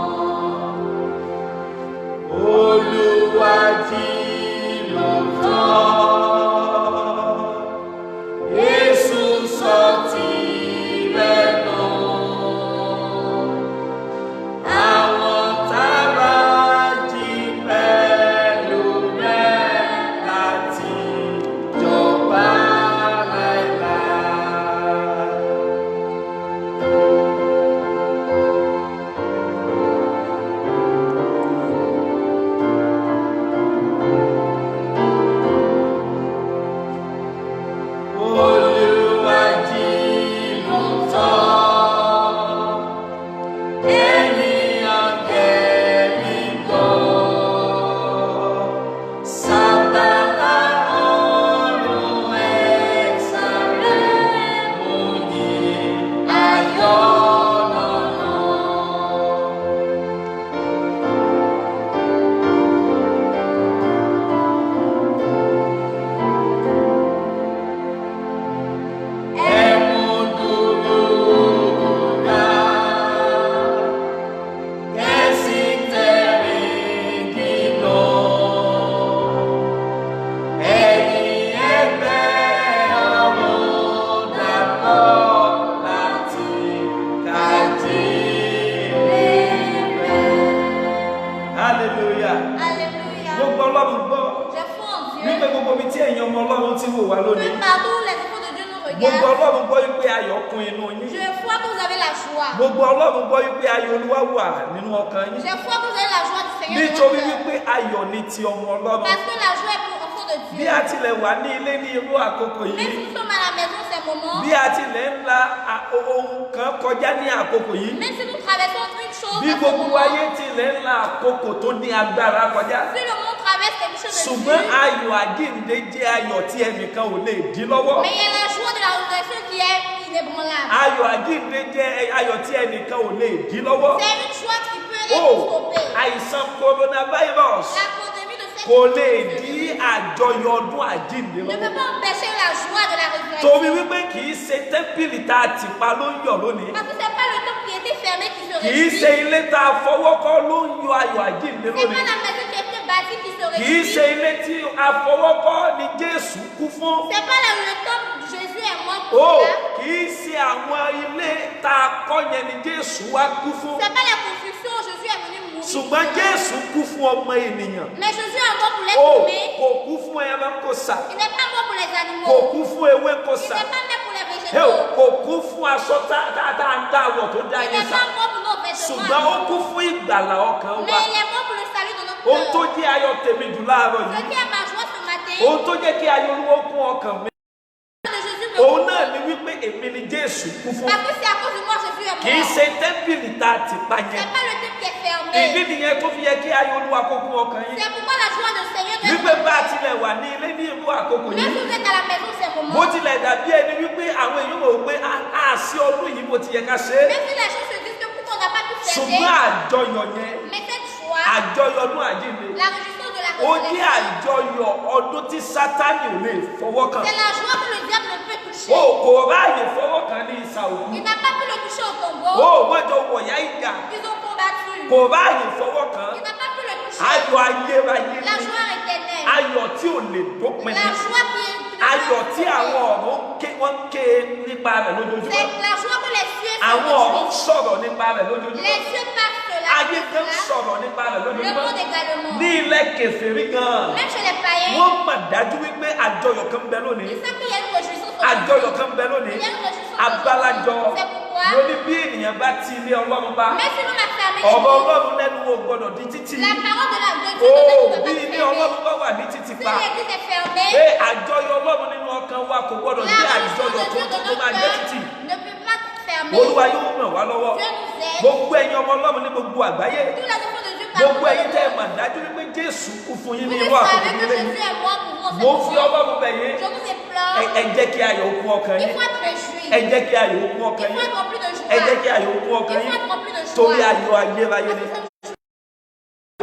Olúwa jí lóòótọ́. Jésù sọ tirẹ̀ nù. Àwọn tára jí pẹ̀lú rẹ̀ láti jọba láéláé. Olúwa jí lóòótọ́. Ènìyàn kẹ́mi gbọ́. Sábàlá ọ̀run ẹ̀sàrẹ́ mú ní ayọ̀ lọ́nà. Hallelujah. Alléluia. Gbogbo Ọlọ́run gbọ́ Je foi en Dieu. wípé gbogbo ibi tí ẹ̀yin ọmọ Ọlọ́run ti wò wá lónìí. Que partout les enfants de Dieu nous Gbogbo regardent. Ọlọ́run gbọ́ wípé ayọ̀ kún inú yín. Je foi que vous avez la joie. Gbogbo Ọlọ́run gbọ́ wípé ayọ̀ Olúwa wà nínú ọkàn yín. Je foi que vous avez la joie du Seigneur. dans Nítorí votre cœur. wípé ayọ̀ ni ti ọmọ Ọlọ́run. Parce que la joie est pour enfants de Bí Dieu. a tilẹ̀ wà ní ilé ní irú àkókò Même yìí. si nous sommes à la maison ces moments, Bí a tilẹ̀ ń la ohun kan kọjá ní àkókò yìí. même si nous traversons une chose Bí à ce gbogbo moment, ayé tilẹ̀ ń la àkókò tó ní agbára kọjá. si le monde traverse quelque chose de Ṣùgbọ́n dur, ayọ̀ àjíǹde jẹ́ ayọ̀ tí ẹnìkan ò lè dí lọ́wọ́. mais il y a la joie de la résurrection qui est inébranlable. Ayọ̀ àjíǹde jẹ́ ayọ̀ tí ẹnìkan ò lè dí lọ́wọ́. C'est une joie qui peut être Oh, stoppée. àìsàn coronavirus La pandémie de cette kò lè dí àjọyọ̀ ọdún àjíǹde ne peut lọ́wọ́. pas empêcher la joie de la résurrection. Torí wípé kì í ṣe tẹ́ḿpìlì tá a tì pa ló ń yọ̀ lónìí. Parce que c'est pas le temple qui était fermé qui se Kì í réjouit. ṣe ilé tá a fọwọ́ kọ́ ló ń yọ ayọ̀ àjíǹde C'est lónìí. pas la maison qui était bâtie pratique qui se kì í ṣe réussit. ilé tí àfọwọ́kọ́ ni Jésù kú fún. C'est pas là où le temple de Jésus est mort pour Ó cela. kì í ṣe àwọn ilé tá a kọ́ yẹn ni Jésù wá kú fún. C'est pas la construction où Jésus est venu mourir. Ṣùgbọ́n Jésù kú fún ọmọ ènìyàn. Mais Jésus est mort pour Ó l'être humain. kò kú fún ẹran kò sà. Il n'est pas mort pour les Kò animaux. kú fún ewé kò Il sà. n'est pas mort pour les Ó végétaux. kò kú fún aṣọ tá a ń dáwọ̀ tó dá Il yẹn n'est sà. pas mort pour nos Ṣùgbọ́n ó vêtements. kú fún ìgbàlà ọkàn wa. Mais il est mort pour le salut de notre Ohun tó cœur. jẹ́ ayọ̀ tèmi jù láàárọ̀ Ce yìí. qui est ma joie ce matin, Ohun tó jẹ́ kí ayọ̀ olúwo kún ọkàn mi. de Jésus me Òun náà ni wípé èmi ni Jésù kú fún. parce que c'est à cause de moi Jésus est Kì í mort. ṣe tẹ́ḿpìlì tá a ti pa yẹn. C'est pas le temple qui est fermé. Ìdí nìyẹn tó fi yẹ kí ayọ̀ olúwa kó kún ọkàn yín. C'est pourquoi la joie du Seigneur doit Wípé être bá a faite. tilẹ̀ wà ní ilé ní irú àkókò Même yìí. si vous êtes à la maison, c'est Bó moment. tilẹ̀ dàbí ẹni wípé àwọn èèyàn mọ̀ pé a sí ọdún yìí bó ti yẹ ká ṣe é. Même si les choses se disent que pourquoi on n'a pas pu Ṣùgbọ́n fêter, àjọyọ̀ yẹn, mais cette joie, àjọyọ̀ ọdún àjíǹde, la réjouissance de la ó jẹ́ résurrection, àjọyọ̀ ọdún tí Sátánì ò lè fọwọ́ kàn. c'est la joie que le diable ne peut toucher. Ó kò ráàyè fọwọ́ kàn ní ìsà òkú. Il n'a pas pu le toucher au tombeau. Ó wọ́n jọ wọ̀yá ìjà. Ils ont combattu. Kò ráàyè fọwọ́ kàn. Il n'a pas pu le toucher. Ayọ̀ ayérayé La ni. joie éternelle. Ayọ̀ tí ò lè dópin La ni. joie qui est. Ayọ̀ tí àwọn ọ̀run wọ́n ké nípa rẹ̀ lójoojúmọ́. C'est la joie que les cieux se Àwọn ọ̀run réjouissent. sọ̀rọ̀ nípa rẹ̀ lójoojúmọ́. Les cieux parlent de la Ayé kan cela. sọ̀rọ̀ nípa rẹ̀ Le lójoojúmọ́. monde également. Ní ilẹ̀ kèfèrí gan-an, Même chez les païens, wọ́n mọ̀ dájú wípé àjọyọ̀ kan ń bẹ lónìí. ils savent qu'il y a une réjouissance au Àjọyọ̀ kan ń bẹ lónìí. Il y a une réjouissance Abalajọ C'est pourquoi, ló ní bí ènìyàn bá ti ilé Ọlọ́run bá. même si l'on a fermé Ọ̀rọ̀ l'église, Ọlọ́run lẹ́nu wo gbọ́dọ̀ di títì. la parole de Ó Dieu ne peut bí pas ilé se Ọlọ́run fermer. bá wà ní títì Si pa. l'église est fermée, Pé àjọyọ̀ Ọlọ́run nínú ọkàn wa kò gbọ́dọ̀ la jẹ́ réjouissance àjọyọ̀ de Dieu tó dans máa notre jẹ́ cœur títì. ne peut pas fermer. Olúwa yóò ràn wá lọ́wọ́. Dieu nous aide. Gbogbo ẹ̀yin ọmọ Ọlọ́run ní gbogbo àgbáyé. Tous les enfants de Dieu Gbogbo parlent ẹ̀yin de tẹ́ ẹ Dieu. mà dájú wípé Jésù kú fún yín ní Vous irú savez àkókò que nílé Jésus yìí. est mort pour vous en Mo cette fi moment. Ọlọ́run bẹ̀ yín. Je vous implore, Ẹ jẹ́ kí ayọ̀ ó kún ọkàn il yín. faut être réjoui. Ẹ jẹ́ kí ayọ̀ ó kún ọkàn Il faut yín. être rempli de joie. Ẹ jẹ́ kí ayọ̀ ó kún Il ọkàn faut yín. être rempli de joie. Torí ayọ̀ ayérayé ni.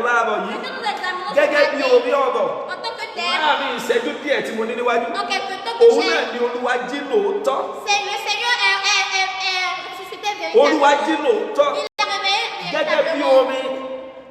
Láàárọ̀ yìí, Que nous examinons ce gẹ́gẹ́ bí matin, orí ọ̀rọ̀, en tant que tel, láàrin ìṣẹ́jú díẹ̀ tí mo ní níwájú, en quelque temps que òun náà j'ai, ni Olúwa jí lóòótọ́. c'est le Seigneur est ressuscité Olúwa véritablement. jí lóòótọ́. Il est réveillé Gẹ́gẹ́ bí véritablement. orin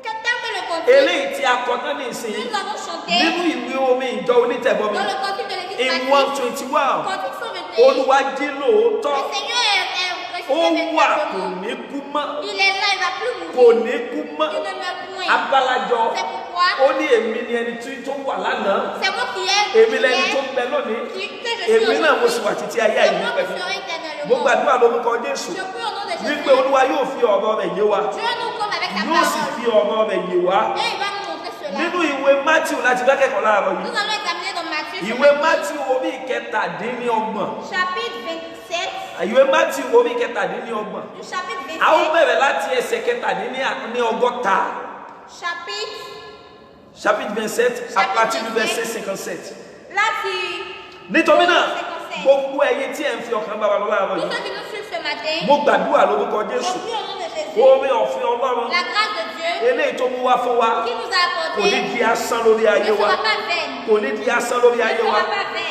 Que tel que le cantique, eléyìii tí a kọ tán ní ìsìn nous avons chanté nínú ìwé omi ìjọ onítẹ̀bọmi dans le cantique de l'église in baptiste, 121, cantique 121, Olúwa jí lóòótọ́. le Seigneur est Ó ressuscité wà kò véritablement. ní kú mọ́. Il est là, il va plus Kò mourir. ní kú mọ́. Il ne meurt point. Abalajọ. C'est pourquoi Ó ní èmi ni ẹni tó wà lánàá. c'est moi qui ai, Èmi lẹni tó ń bẹ lónìí. que je suis Èmi náà mo sì aujourd'hui. wà títí ayé C'est àìní moi qui pẹ̀lú. serai Mo éternellement. gbàdúrà lórúkọ Jésù Je prie au nom de Jésus. wípé Olúwa yóò fi ọ̀rọ̀ rẹ̀ yé wa. Dieu nous comme avec sa Yóò sì parole. fi ọ̀rọ̀ rẹ̀ yé wa. Et il va nous montrer cela. Nínú ìwé Mátíù láti bá kẹ́kọ̀ọ́ láàárọ̀ yìí. Nous allons examiner dans Matthieu, Ìwé Mátíù orí ìkẹtàdínlọ́gbọ̀n. chapitre 27, Ìwé Mátíù orí ìkẹtàdínlọ́gbọ̀n. du chapitre A ó 27, bẹ̀rẹ̀ láti ẹsẹ̀ kẹtàdínlọ́gọ́ta. Chapitre 27 à partir du verset 57. láti Nítorí náà, 57. gbogbo ẹ̀yin tí ẹ ń fi ọkàn bá wa lọ́wọ́ àárọ̀ Tous yìí. ceux qui nous suivent ce matin, Mo gbàdúrà lórúkọ je Jésù. prie au nom de Jésus, Oore ọ̀fẹ́ Ọlọ́run. la grâce de Dieu Eléyìí tó mú wá fún wa. qui nous a Kò ní accordé di asán lórí ne ayé wa. sera pas vaine. Kò ní di asán lórí ayé wa.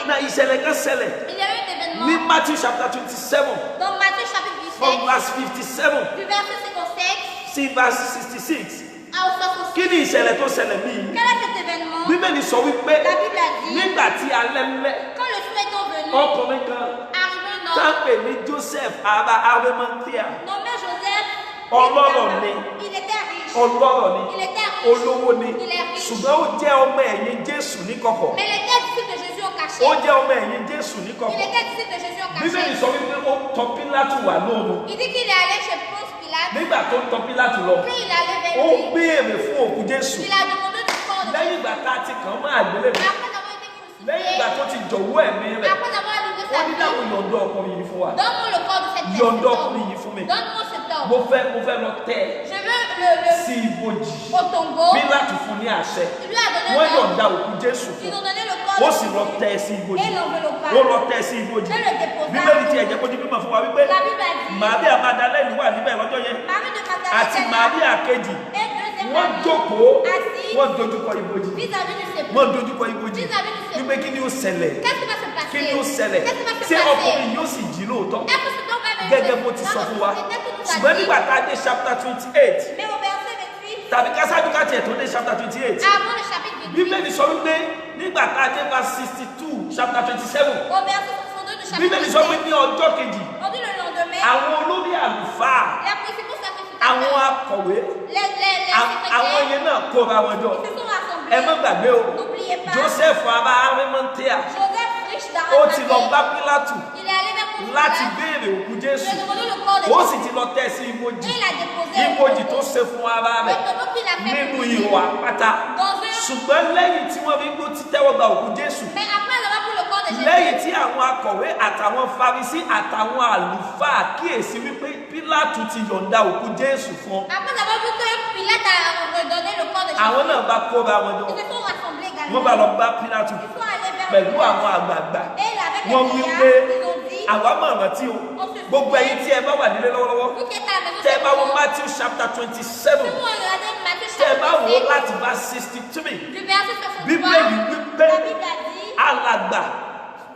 Na ìṣẹ̀lẹ̀ kan ṣẹlẹ̀ Il y a eu un événement ní Matthew chapter 27 dans Matthieu chapitre from 17, verse 57 du verset 57 sí verse 66. au 66. Kí ni ìṣẹ̀lẹ̀ tó ṣẹlẹ̀ bí yìí? Quel est cet événement? Bíbélì sọ wípé La Bible a dit, nígbà tí alẹ́ lẹ́ quand le soir étant venu, ọkùnrin kan arrive un homme táǹpẹ̀ ní Joseph ará Arimathea. nommé Joseph. Ọlọ́rọ̀ ni. Il était riche. Ọlọ́rọ̀ ni, Il était riche. olówó ni, Il est riche. ṣùgbọ́n ó jẹ́ ọmọ ẹ̀yìn Jésù níkọ̀kọ̀. Mais il était disciple de Jésus au Ó cachet. jẹ́ ọmọ ẹ̀yìn Jésù Il níkọ̀kọ̀. était disciple de Jésus au Bíbélì cachet. sọ wípé ó tọ̀ Pílátù wá lóru. Il dit qu'il est allé chez Ponce Pilate. Nígbà tó ń tọ̀ Pílátù lọ, Puis il est allé vers ó lui. béèrè fún òkú Jésù. Il a demandé du corps de Lẹ́yìn Jésus. ìgbà tá a ti kàn án mọ́ àgbélébùú, Après avoir été lẹ́yìn ìgbà crucifié, tó ti jọ̀wọ́ ẹ̀mí rẹ̀, après avoir livré ó sa ní vie, dáhùn yọ̀ǹda ọkùnrin yìí fún wa. donne-moi le corps de cette Yọ̀ǹda personne. ọkùnrin yìí fún mi. Donne-moi cet homme. Mo fẹ́ lọ tẹ́ ẹ Je veux sí ibojì. au tombeau. Pílátù fún ní àṣẹ. Il lui a donné Wọ́n l'ordre. yọ̀ǹda òkú Jésù Ils fún. ont donné le corps Ó de sì lọ Jésus. tẹ́ ẹ sí ibojì. Et l'enveloppa. Ó lọ tẹ́ ẹ sí ibojì. Et le déposa. Bíbélì tí ẹ̀jẹ̀ kó di mímọ̀ fún wa wípé La Bible a dit, Màríà Magdalene wà níbẹ̀ lọ́jọ́ yẹn Marie de àti Magdalene Màríà kejì. et deuxième Wọ́n Marie jókòó, assis wọ́n dojúkọ ibojì. vis-à-vis du sépulcre. Wọ́n dojúkọ ibojì. Vis-à-vis du sépulcre. Wípé kí ni ó ṣẹlẹ̀? Qu'est-ce qui va se passer? Kí ni ó ṣẹlẹ̀? Qu'est-ce qui va se Ṣé passer? ọkùnrin yóò sì jí lóòótọ́? Est-ce que cet homme va venir? Gẹ́gẹ́ bó ti sọ fún wa. Ṣùgbọ́n nígbà tá a dé chapter 28, Mais au verset 28, tàbí kásájú ká tiẹ̀ tó dé chapter 28. Avant le chapitre 28, Bíbélì sọ wípé nígbà tá a dé verse 62 chapter 27. au verset 62 du chapitre Bíbélì sọ pé 28, ní ọjọ́ kejì on dit le lendemain, àwọn olórí àlùfáà les principaux àwọn sacrificateurs, akọ̀wé les àwọn secrétaires, yẹn náà kóra wọn jọ. ils se sont Ẹ má rassemblés. gbàgbé o, N'oubliez pas, Joseph ará Arimathea Joseph riche ó ti lọ bá d'Arimathée, Pílátù il est allé vers láti Pilate, béèrè òkú il Jésù. a demandé le corps de Ó Jésus. sì ti lọ tẹ́ sí ibojì Et il a déposé ibojì tó ṣe fún ara le rẹ̀ tombeau qu'il a fait nínú pour lui. ihò àpáta. Dans un... Ṣùgbọ́n lẹ́yìn tí wọ́n fi gbó ti tẹ́wọ́ gba òkú Jésù, Mais après avoir pris le corps de Jésus, lẹ́yìn tí àwọn akọ̀wé àtàwọn Farisí àtàwọn àlùfáà kíyèsí wípé Pílátù ti yọ̀ǹda òkú Jésù fún ọ, après avoir vu que Pilate a redonné le corps de Jésus, àwọn náà bá kóra wọn jọ. ils se sont rassemblés également. Wọ́n bá lọ bá Pílátù Ils sont allés vers pẹ̀lú Pilate. àwọn àgbààgbà. Et là, avec Wọ́n les wí vieillards, pé ils ont dit, àwa mọ̀ rántí o, gbogbo ẹ̀yin tí ẹ bá wà nílé lọ́wọ́lọ́wọ́, vous qui êtes à la maison, tẹ́ ẹ bá wo c'est Matthew chapter 27, bon. Nous, on regardait Matthieu tẹ́ ẹ bá wo chapitre 7, láti verse 63, du verset 63, Bíbélì wípé la Bible a dit, alàgbà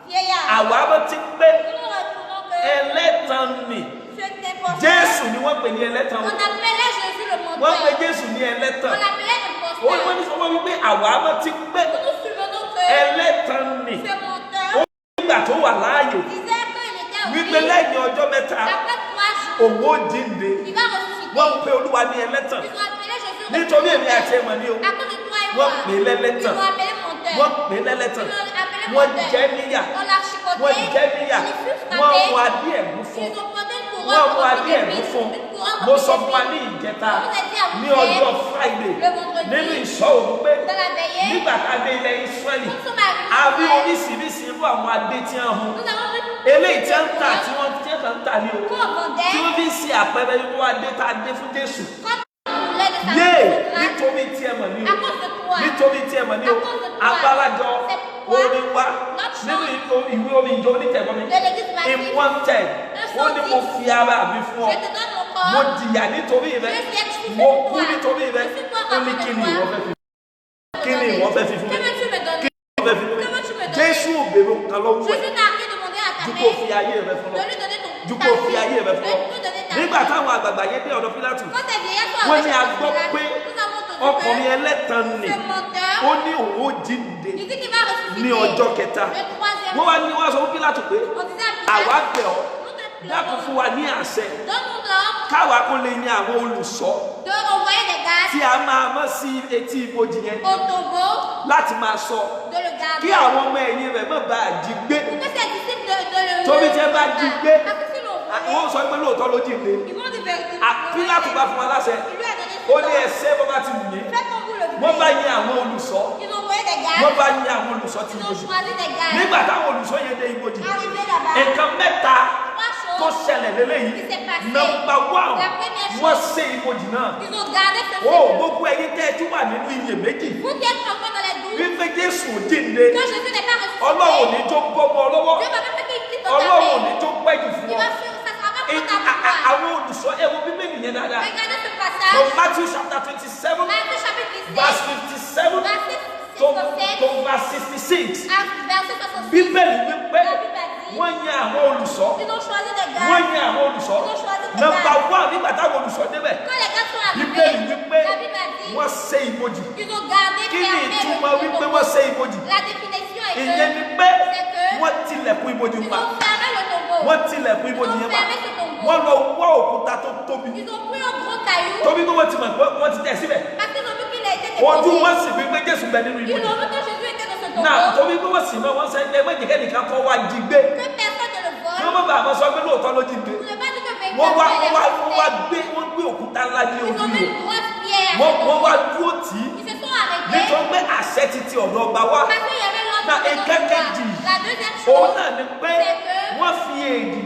vieillard, àwa rántí pé nous retrouvons que ẹlẹ́tàn ni ce n'était pas Jésù ni wọ́n pè ní ẹlẹ́tàn on o. appelait Jésus le Wọ́n pe menteur. Jésù ní ẹlẹ́tàn. On l'appelait le Ó ní wọ́n posteur. ní sọ wọ́n wípé àwa rántí pé Nous nous souvenons que ẹlẹ́tàn ni ce menteur ó nígbà tó wà láàyè disait qu'il était wípé oui, lẹ́yìn ọjọ́ mẹ́ta après 3 jours, òun ó jíǹde. il va ressusciter. Wọ́n pe Olúwa ní ẹlẹ́tàn Ils ont appelé Jésus le nítorí èmi menteur. àti ẹ̀mọ̀ ni o. À cause de toi et Wọ́n moi, pè é lẹ́lẹ́tàn. ils l'ont appelé menteur. Wọ́n pè é lẹ́lẹ́tàn. Ils l'ont appelé Wọ́n menteur. jẹ́ níyà. On l'a chicoté. Wọ́n jẹ́ níyà. Il fut Wọ́n frappé. mú adé ẹ̀gún fún. Ils ont porté une Wọ́n couronne mú remplie adé ẹ̀gún d'épines. fún. Une couronne Mo remplie sọ fún wa ní d'épines. ìjẹta On vous a dit à vous ní faire ọjọ́ Friday le vendredi, nínú ìṣọ́ òru pé dans la veillée, nígbà tá a dé ilẹ̀ Ísírẹ́lì nous sommes arrivés a rí à Israël. oríṣiríṣi irú àwọn adé tí wọ́n hun. Nous avons vu Eléyìí tí wọ́n ń tà tí wọ́n ń tà ní o. qu'on vendait. Tí wọ́n fi ń ṣe àpẹẹrẹ irú adé tá a dé fún Jésù. Quand on voulait de sa Yé grâce, nítorí tí ẹ mọ̀ ní à o. cause de toi, Nítorí tí ẹ mọ̀ ní o. À cause de toi. Abálájọ C'est pourquoi orin wa notre nínú chant ìwé orin ìjọ onítẹ̀bọmi. de l'église In baptiste, 110 ó ní mo fi ara mi fún ọ. je te donne mon Mo corps, jìyà nítorí rẹ. je suis expliqué Mo pour kú toi. nítorí rẹ. Je suis toi Ó ní à kí cause ni de ìwọ toi. fẹ́ fi kí ni ìwọ fẹ́ fi fún Que mi? veux-tu me donner? Kí ni ìwọ fẹ́ fi fún mi? Que veux-tu me donner? Jésù ò béèrè nǹkan lọ́wọ́ ẹ̀. Jésus n'a rien demandé à ta Ju mère kó fi ayé rẹ fún de lọ. lui donner ton Ju ta kó vie, fi ayé rẹ de fún lọ. lui donner ta Nígbà vie. táwọn àgbààgbà yẹn dé ọ̀dọ̀ Pílátù, Quand tes vieillards sont wọ́n ní a arrivés gbọ́ chez pé Pilate, nous avons entendu ọkùnrin que ẹlẹ́tàn ni ce menteur, ó ní òun ó jíǹde il dit qu'il va ressusciter ní ọjọ́ kẹta. le troisième Wọ́n wá jour. ní wọ́n sọ fún Pílátù pé On disait à àwa Pilate, bẹ̀ ọ́ nous te dákun prions, fún wa ní àṣẹ donne-nous l'ordre káwa kó lè ní àwọn olùṣọ́ de envoyer des gardes tí a máa mọ́ sí etí ibojì yẹn au tombeau, láti máa sọ de le garder. kí àwọn ọmọ ẹ̀yìn rẹ̀ má bàa jí gbé. Pour que ses disciples de le Torí tí ẹ bá jí gbé, parce que si l'on Wọ́n voulait, sọ pé lóòótọ́ ló jíǹde. ils vont dire vérité. Pílátù bá fún wa láṣẹ. Il lui a donné Ó ce ní temps. ẹsẹ̀ bó bá ti wù yín. Faites comme vous le Wọ́n bá voulez. yin àwọn olùṣọ́. Ils ont envoyé des Wọ́n gardes. bá yin àwọn olùṣọ́ tí Ils ibojì. ont choisi des gardes. Nígbà táwọn olùṣọ́ yẹn dé ibojì, Arrivés là-bas, nǹkan mẹ́ta trois tó choses. ṣẹlẹ̀ lélẹ́yìí. Qui s'est passé? Nọ́mbà wán, La première chose. wọ́n ṣe ibojì náà. Ils ont gardé ce Ó secret. gbogbo ẹ̀yin tẹ́ ẹ tún wà nínú iyèméjì. Vous qui êtes encore dans les doutes, Wípé Jésù ò jíǹde. que Jésus n'est pas ressuscité, Ọlọ́run ò ní tó bọ́mọ lọ́wọ́. Dieu va pas faire qu'il quitte ta Ọlọ́run ò ní vie. tó pẹ́jù fún Il ọ. va faire, ça sera pas pour ta vie. Àwọn olùṣọ́ ẹ wo Bíbélì yẹn dáadáa. Regardez ce From passage. Matthew chapter 27 Matthieu chapitre 17, verse 57 verset to 67 verse 66. à verset 66. Bíbélì wípé La Bible a dit, wọ́n yan àwọn olùṣọ́. ils ont choisi des Wọ́n gardes. yan àwọn olùṣọ́. Ils ont choisi des Nọ́mbà gardes. wán nígbà táwọn olùṣọ́ débẹ̀. Quand les gardes sont Bíbélì arrivés, wípé la Bible a dit, wọ́n ṣe ibojì. ils ont gardé Kí ni fermé ìtumọ̀ le wípé tombeau. wọ́n ṣe ibojì? La définition est Ìyẹn ni que pé c'est que wọ́n tilẹ̀kùn ibojì ils pa. ont fermé le tombeau. Wọ́n tilẹ̀kùn Ils ibojì ont yẹn pa. fermé ce tombeau. Wọ́n lọ wọ́ òkúta tó tóbi. Ils ont pris un gros caillou Tóbi pé wọ́n ti mọ̀ pé wọ́n ti tẹ̀ síbẹ̀. parce qu'ils ont vu qu'il a été Ojú déposé. wọn sì wí pé Jésù bẹ nínú Ils ibojì. ont vu que Jésus était dans ce Náà tombeau. tóbi pé wọ́n sì mọ̀ wọ́n sẹ́ ẹ méjì kẹ́nìkan kọ́ wá jí gbé. Que personne ne le Wọ́n vole. mọ̀ bá àwọn sọ pé lóòótọ́ ló jí gbé. Vous ne pas dire que Wọ́n wá véritablement wọ́n gbé òkúta ńlá ní ils ojú ont mis rẹ̀. une grosse pierre. Wọ́n wá dúró tì í. Ils se sont arrêtés Nítorí pé àṣẹ ti ti ọ̀dọ̀ ọba wá. parce qu'il y avait l'ordre Now, de a notre second roi. deed. La deuxième Òun chose, náà ni pé c'est que wọ́n fi èdìdì.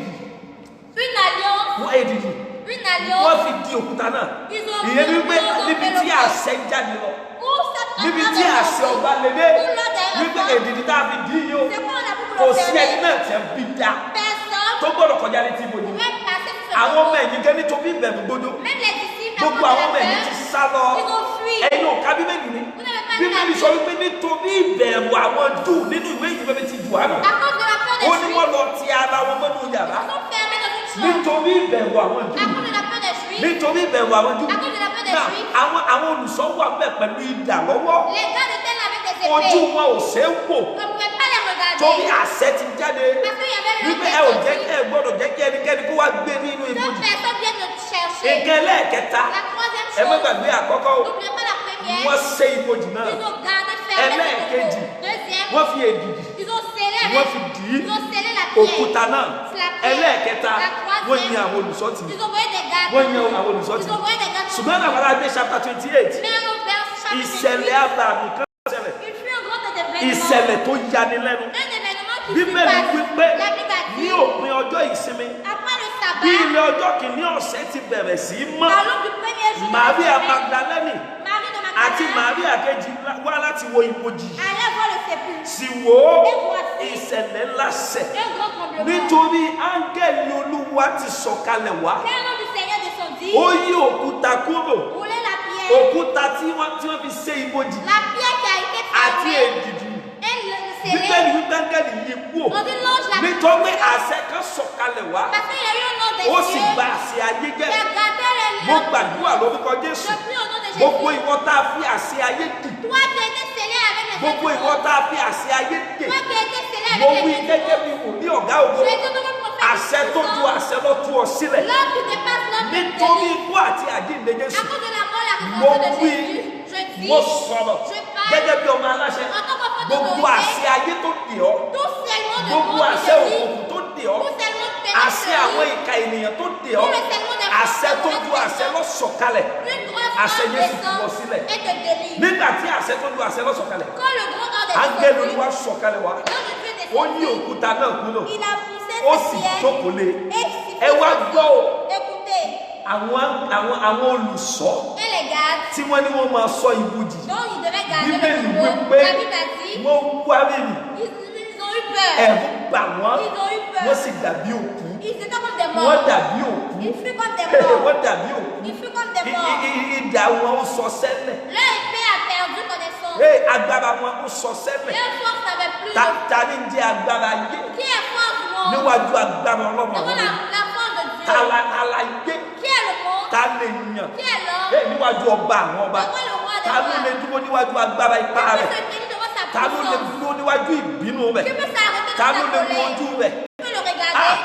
une alliance, Wọ́n èdìdì. une Wọ́n alliance, fi di òkúta náà. ils ont Ìyẹn mis wípé níbi tí àṣẹ jáde lọ. pour cette Níbi alliance tí de àṣẹ Jésus. ọba lè dé. Pour l'ordre de Wípé notre èdìdì tá a fi dì í yìí o. c'est quoi on a Kò voulu le sí ẹni fermer? náà tẹ̀ bí dá. Personne Tó gbọ́dọ̀ kọjá létí ibojì. ne pouvait passer sur ce Àwọn ọmọ tombeau. ẹ̀yìn gẹ́ nítorí ìbẹ̀rù gbódò. Même les disciples, Gbogbo àwọn ọmọ ẹ̀yìn ti sá lọ. ils ont fui. Ẹ̀yin ò ká Bíbélì ni. Bíbélì sọ wípé nítorí ìbẹ̀rù àwọn Júù nínú ìwé ìfẹ́ ti Jòhánù. À cause de la peur des Ó ní Juifs, wọ́n lọ ti ara wọn mọ́nú yàrá. ils sont fermés dans une chambre. Nítorí ìbẹ̀rù àwọn À Júù. cause de la peur des Juifs, Nítorí ìbẹ̀rù àwọn Júù. à cause de la peur des Juifs. Àwọn olùṣọ́ wà bẹ́ẹ̀ pẹ̀lú idà lọ́wọ́. Les gardes étaient là avec des Ojú épées. wọn ò ṣe é wò. On ne pouvait pas les regarder. Torí àṣẹ ti jáde. Parce qu'il y avait le Wípé ẹ ò jẹ́ kí ẹ gbọ́dọ̀ jẹ́ kí ẹnikẹ́ni kó wá gbé nínú Deux ibojì. personnes viennent de chercher. Nǹkan ẹlẹ́ẹ̀kẹta. La troisième Ẹ má chose, gbàgbé àkọ́kọ́ o. n'oubliez pas la première. Wọ́n ṣe ibojì náà. Ils ont gardé fermé le Ẹlẹ́ẹ̀kejì. coteau. Deuxième, Wọ́n fi èdìdì. ils ont scellé Wọ́n avec. fi dì í. Ils ont scellé la pierre. Òkúta náà. La pierre. Ẹlẹ́ẹ̀kẹta. La Wọ́n troisième, yin àwọn olùṣọ́ tì. ils ont envoyé des gardes. Wọ́n yin àwọn olùṣọ́ tì. Ils ont envoyé des gardes. Ṣùgbọ́n àwọn aráàlú chapter 28. Mais au verset chapitre Ìṣẹ̀lẹ̀ 28, àbàmì kan ṣẹlẹ̀. il fut un grand événement. Ìṣẹ̀lẹ̀ tó yani lẹ́nu. Un événement qui fut Bíbélì passé. wípé La Bible a ní dit, òpin ọjọ́ ìsinmi après le bí sabbat, ilé ọjọ́ kìíní ọ̀sẹ̀ ti bẹ̀rẹ̀ sí í mọ́. à l'aube du premier jour de la Maria semaine, Magdalene Marie de àti Magdala Maria kejì wá láti wo ibojì. allait voir le sépulcre. Sì wò ó Et voici, ìṣẹ̀lẹ̀ ńlá ṣẹ̀. un grand tremblement. Nítorí áńgẹ́lì Olúwa ti sọ̀kalẹ̀ wá. Quand l'ange du Seigneur descendit, Ó yí òkúta kúrò. roulait la pierre. Òkúta tí wọ́n fi ṣe ibojì La pierre qui a été àti fermée, èdìdì. elle le Bíbélì scellait. wípé áńgẹ́lì yí kúrò. On dit l'ange l'a Nítorí àṣẹ kan sọ̀kalẹ̀ wá. parce qu'il y a eu un nom des Ó sì cieux gba àṣẹ ayé qui jẹ́. a gardé les Mo lieux. gbàdúrà lórúkọ Jésù. Je prie au nom de Gbogbo Jésus. ìwọ tá a fi àṣẹ ayé dì. Toi qui as été scellé avec les Gbogbo ìwọ écritures. tá a fi àṣẹ ayé dè. Toi qui as été scellé Mo avec wí les gẹ́gẹ́ écritures. bí wòlíì ọ̀gá ògo. Je suis tout prophète. Àṣẹ tó ju àṣẹ lọ tú ọ sílẹ̀. L'homme qui dépasse l'homme de Nítorí Jésus. ikú àti àjíǹde À Jésù. cause de la mort, la Mo résurrection de wí, Jésus, je dis, mo sọ̀rọ̀ je parle gẹ́gẹ́ bí ọmọ aláṣẹ. en tant qu'enfant Gbogbo d'autorité, àṣẹ ayé tó dè ọ́. tout scellement de Gbogbo mort àṣẹ de vie, òkùnkùn tó dè ọ́. tout scellement de Àṣẹ àwọn ìka ènìyàn tó dè ọ́. tout le scellement des Àṣẹ tó ju àṣẹ lọ sọ̀kalẹ̀. une grosse Àṣẹ main Jésù tú ọ descend sílẹ̀. et te délivre. Nígbà tí àṣẹ tó ju àṣẹ lọ sọ̀kalẹ̀. Quand le grand ordre est Áńgẹ́lì descendu, Olúwa sọ̀kalẹ̀ wá. l'ange de Dieu Ó yí descendit, òkúta náà kúrò. il a poussé Ó cette sì pierre jókòó lé. et s'y Ẹ wá gbọ́ o. Écoutez, àwọn olùṣọ́ et les gardes tí wọ́n ní wọ́n máa sọ ibojì. dont ils devaient garder le Bíbélì tombeau, wípé la Bible a dit, wọ́n wá rírì. ils ont eu peur. Ẹ̀rù bà wọ́n. Ils ont eu peur. Wọ́n sì dàbí òkú. Ils étaient comme des Wọ́n morts. dàbí òkú. Ils furent comme des morts. Wọ́n dàbí òkú. Ils furent comme des morts. Idà wọn ó sọ sẹ́lẹ̀. Leur épée a perdu connaissance. Agbára wọn ó sọ sẹ́lẹ̀. Leur force n'avait plus de... Ta ni jẹ́ agbára ayé Qui est force du monde? níwájú agbára Ọlọ́run Devant àwọn ènìyàn? la force de Dieu. Alayé Qui est le monde? ta lè yàn. Qui est l'homme? Níwájú ọba àwọn ọba. Devant le roi des Ta ló lè rois. dúró níwájú agbára ipá Qui rẹ̀? peut se tenir devant sa Ta ló lè puissance? dúró níwájú ìbínú rẹ̀? Qui peut s'arrêter Ta dans ló sa lè wo colère? ojú rẹ̀? Qui peut le regarder?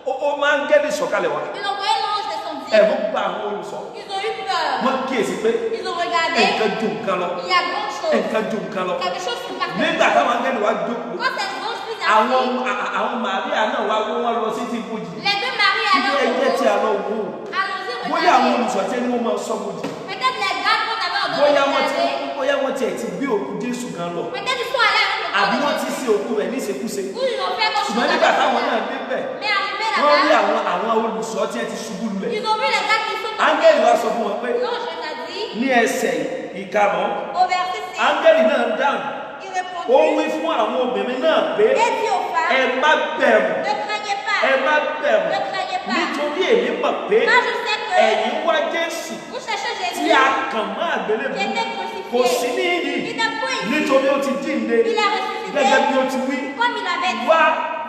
Ó máa ń gẹ́lì sọ̀kalẹ̀ wá. Ils ont voyé l'ange descendir. Ẹ̀rù bà àwọn olùsọ. Ils ont eu peur. Wọ́n kíyèsí pé Ils ont regardé. nǹkan ju nǹkan lọ. Il y a grand chose. Nǹkan ju nǹkan lọ. Quelque chose qui partait. Nígbà táwọn angẹ́lì wá jókòó, Quand ces anges furent àwọn assis, àwọn Màríà náà wá wọ́n lọ sí ti ibojì. les deux maris Ibi allaient ẹgbẹ́ tí au a tombeau. lọ wò ó. Allons-y Bóyá àwọn regarder. olùsọ tí ẹni wọ́n máa sọ bojì. Peut-être les gars vont avoir ordonné de regarder. Bóyá wọ́n tiẹ̀ ti gbé òkú Jésù kan lọ. Peut-être ils sont allés avec le Àbí wọ́n corps ti de sin òkú rẹ̀ ní ìṣekúṣe. Jésus. Ou ils ont fait quelque chose Ṣùgbọ́n avec nígbà táwọn le náà corps. débẹ̀, Mais arrivé wọ́n rí là-bas, àwọn olùsọ tí ẹ ti ṣubú lulẹ̀. ils ont vu les gars qui sont Áńgẹ́lì wá tombés. sọ fún wọn pé L'ange les a dit, ní ẹsẹ̀ ìkarùn-ún, au verset 6, áńgẹ́lì náà dáhùn. il Ó wí répondit, fún àwọn obìnrin náà pé et dit aux femmes, ẹ má bẹ̀rù. ne craignez pas, Ẹ má bẹ̀rù. ne craignez pas. Nítorí èmi mọ̀ pé Moi je sais que ẹ̀yin wá Jésù vous cherchez tí Jésus a kàn mọ́ àgbélébùú. qui était Kò sí crucifié. níyì Il n'a pas ici. nítorí ó ti jíǹde Il a gẹ́gẹ́ bí ressuscité ó ti wí. comme il avait dit. Wá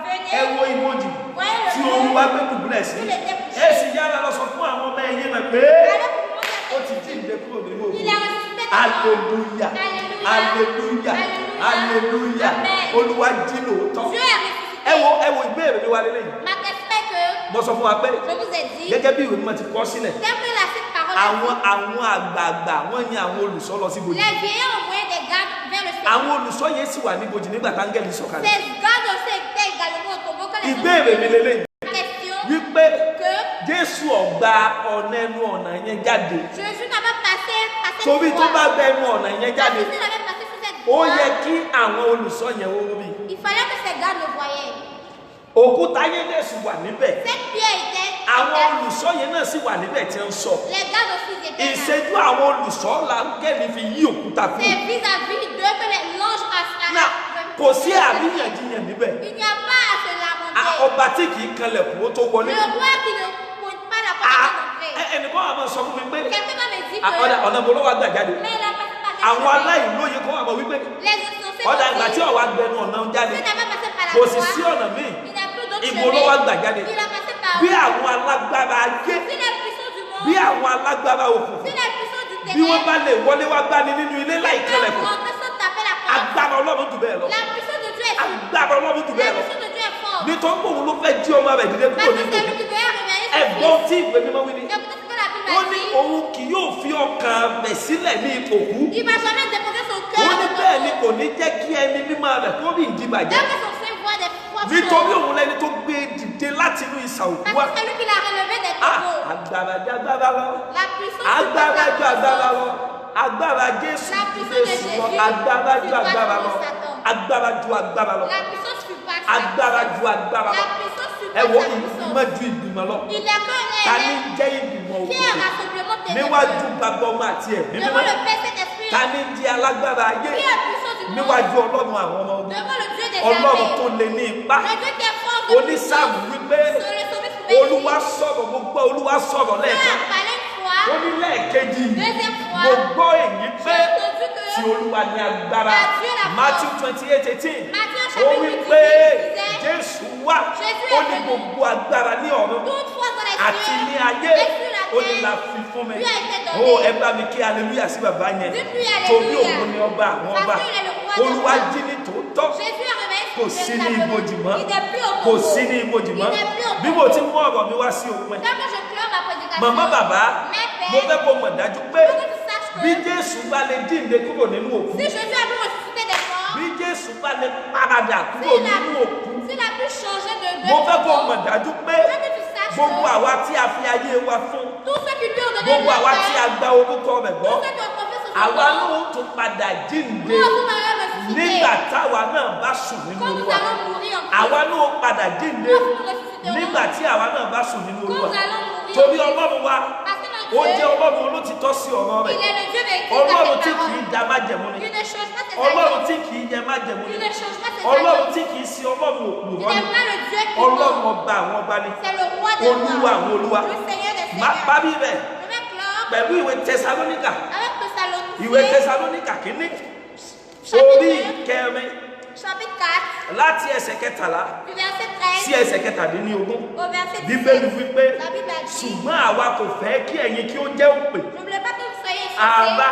ẹ Venez, wo ibojì voyez tí le Olúwa lieu gbé dùbúlẹ̀ sí. où il était couché. Ẹ sì yára lọ sọ fún àwọn ọmọ ẹ̀yìn rẹ̀ pé Allez pour moi, ó ti jíǹde kúrò nínú òkú. il a ressuscité des morts. Hallelujah. Alléluia. Hallelujah. Alléluia. Hallelujah. Amen. Olúwa jí lóòótọ́. Dieu a Ẹ ressuscité. wo ìbéèrè mi wá lélẹ́yìn. Ma question est que, Mo sọ fún wa pé je vous ai dit, gẹ́gẹ́ bí ìwé mímọ́ ti kọ sílẹ̀, tel que la cette parole àwọn àgbààgbà wọ́n yin àwọn olùṣọ́ lọ sí ibojì. les vieillards envoyaient des gardes vers le Seigneur. Àwọn olùṣọ́ yẹn sì wà ní ibojì nígbà táńgẹ́lì sọ̀kalẹ̀. Ces gardes aussi étaient également au tombeau quand les Ìbéèrè mi lélẹ́yìn Ma question wípé que Jésù ọ̀gbà ọ̀nà ẹnu ọ̀nà yẹn jáde. Jésus n'avait passé Torí tó bá voie. gba ẹnu ọ̀nà yẹn jáde, Jésus n'avait passé sur cette ó voie. yẹ kí àwọn olùṣọ́ yẹn wó rí. Il fallait que ces gardes le voyaient. Òkúta yẹn dẹ̀ sì wà níbẹ̀. Cette pierre était. Àwọn olùṣọ́ yẹn náà sì wà níbẹ̀ tí ń sọ. Les gardes aussi étaient là. Ìṣẹ́jú àwọn olùṣọ́ làǹgẹ̀lì fi yí òkúta kúrò. C'est vis-à-vis d'eux que l'ange Náà a. kò sí àríyànjiyàn níbẹ̀. Il n'y a pas à se lamenter. Ọba tí kì í kanlẹ̀kùn ó tó wọlé. Le roi qui ne pointe pas la porte d'entrée. Ẹnìkan àmọ́ sọ fún mi pé Quelqu'un va me dire que. ọ̀nà ìbò ló wà gbà jáde. Mais il a passé par Àwọn les aláìlóye kan àmọ́ wípé Les insensés ọ̀dà ìgbà tí aussi. ọ̀wá gbẹnu ọ̀nà jáde S'il n'avait passé par la kò sì croix, sí ọ̀nà míì. il n'a plus d'autre Ìbò ló wá gbà chemin. jáde. Il a passé par Bí àwọn alágbára ayé Si les puissances du monde bí àwọn alágbára òkùnkùn Si les puissances du bí wọ́n ténèbre bá lè wọlé wá gbani nínú ilé láì peuvent kẹlẹ̀kùn rentrer sans taper la porte, agbára ọlọ́run jù bẹ́ẹ̀ lọ la puissance de Dieu est forte. agbára ọlọ́run jù La bẹ́ẹ̀ lọ puissance de Dieu est forte. nítorí pé òun ló fẹ́ jí ọmọ rẹ̀ dìde Parce kúrò que nínú c'est òkú lui qui veut réveiller son ẹ̀gbọ́n fils. tí ìwé mímọ́ wí ni Écoutez ce que la Bible ó a ní dit. òun kì yóò fi ọkàn rẹ̀ sílẹ̀ ní ipò kú Il va jamais déposer son ó cœur ní de bẹ́ẹ̀ ni repos. kò ní jẹ́ kí ẹni mímọ́ rẹ̀ kó rí ìdíbàjẹ́ Dès que son sein voit des forces nítorí choses, òun lẹni tó gbé dìde láti inú ìsà òkú parce wá que c'est lui qui l'a relevé des tombeaux. agbára jẹ́ agbára lọ La puissance agbára surpasse ju la agbára puissance. lọ agbára Jésù La ju puissance de Jésù lọ Jésus agbára ju surpasse agbára lọ Satan. agbára ju agbára lọ La puissance surpasse la agbára puissance. ju agbára La lọ puissance ẹ surpasse wo la ìgbìmọ̀ puissance. ju ìgbìmọ̀ lọ Il est comme ta ni un jẹ́ ìgbìmọ̀ qui est un òkùnkùn rassemblement níwájú ténébreux. bàbá ọmọ àti ẹ̀mí Devant mímọ́ le Père Saint-Esprit, ta ni jẹ́ alágbára ayé qui est puissant du monde. níwájú ọlọ́run àwọn ọmọ ogun Devant le Dieu des ọlọ́run armées. tó lè ní ipá Le Dieu qui est fort de onísáàmù puissance. wípé Sur le sommet pouvait olúwa dire, sọ̀rọ̀ mo gbọ́ olúwa sọ̀rọ̀ Dieu lẹ́ẹ̀kan a parlé une fois, ó ní lẹ́ẹ̀kejì deuxième fois, mo gbọ́ èyí pé j'ai entendu que tí olúwa ní agbára Dieu la force. Matthew 28:18 Matthieu ó chapitre wí 18 pé disait, Jésù wá Jésus ó est ní venu. gbogbo agbára ní ọ̀run toute foi dans les àti cieux ní ayé et sur la ó ní la terre, fi fún mi lui a été ó donné. ẹ bá mi kí hallelujah sí bàbá yẹn Dites-lui torí alléluia. òun ni ọba àwọn ọba Parce qu'il est le roi des olúwa rois. jí ní tòótọ́ Jésus a réveillé kò son sí ní véritablement. ibojì mọ́ Il n'est plus au kò tombeau. sí ní ibojì mọ́ Il n'est plus au bí mo ti tombeau. mú ọ̀rọ̀ mi wá sí òpin Quand je clôt ma prédication, màmá bàbá mes mo pères, fẹ́ kó mọ̀ dájú pé faut que tu saches que bí Jésù bá lè jíǹde kúrò nínú òkú si Jésus a pu ressusciter des morts, bí Jésù bá lè paradà kúrò nínú òkú s'il a pu changer de mo fẹ́ kó corps, mọ̀ dájú pé faut que tu saches gbogbo que àwa tí a fi ayé wa fún tous ceux qui lui ont donné gbogbo leur àwa tí a père, gba orúkọ rẹ̀ gbọ́ tous ceux qui ont confié sur son àwa nom, náà tún padà jíǹde nous avons malheur ressuscité. nígbà táwa náà bá sùn nínú Quand nous Olúwa allons mourir en àwa Christ, náà padà jíǹde nous ressusciterons. nígbà tí àwa náà bá sùn nínú Quand Olúwa nous allons mourir torí en Christ, Ọlọ́run wa parce que ó notre jẹ́ Dieu, Ọlọ́run olótìtọ́ sí ọ̀rọ̀ il rẹ̀ est le Dieu vérité Ọlọ́run à tí ses kì í paroles. da májẹ̀mú ni Il ne change pas ses Ọlọ́run alliances. tí kì í jẹ májẹ̀mú ni Il ne change pas ses Ọlọ́run alliances. tí kì í sí Ọlọ́run Il òpùrọ́ ni n'est pas le Dieu qui Ọlọ́run ment. ọba àwọn ọba ni C'est le roi des Olúwa àwọn olúwa rois, le Seigneur des má seigneurs. parí rẹ̀ Je vais clore pẹ̀lú ìwé Tẹsalóníkà avec ìwé Thessaloniciens, Tẹsalóníkà kìíní chapitre orí 1, kẹrin chapitre 4, láti ẹsẹ̀ kẹtàlá du verset sí 13 ẹsẹ̀ kẹtàdínlógún au verset 17. bíbélì wípé La Bible a dit, ṣùgbọ́n àwa kò fẹ́ kí ẹ̀yin kí ó jẹ́ òpè ne voulez pas que vous soyez àbá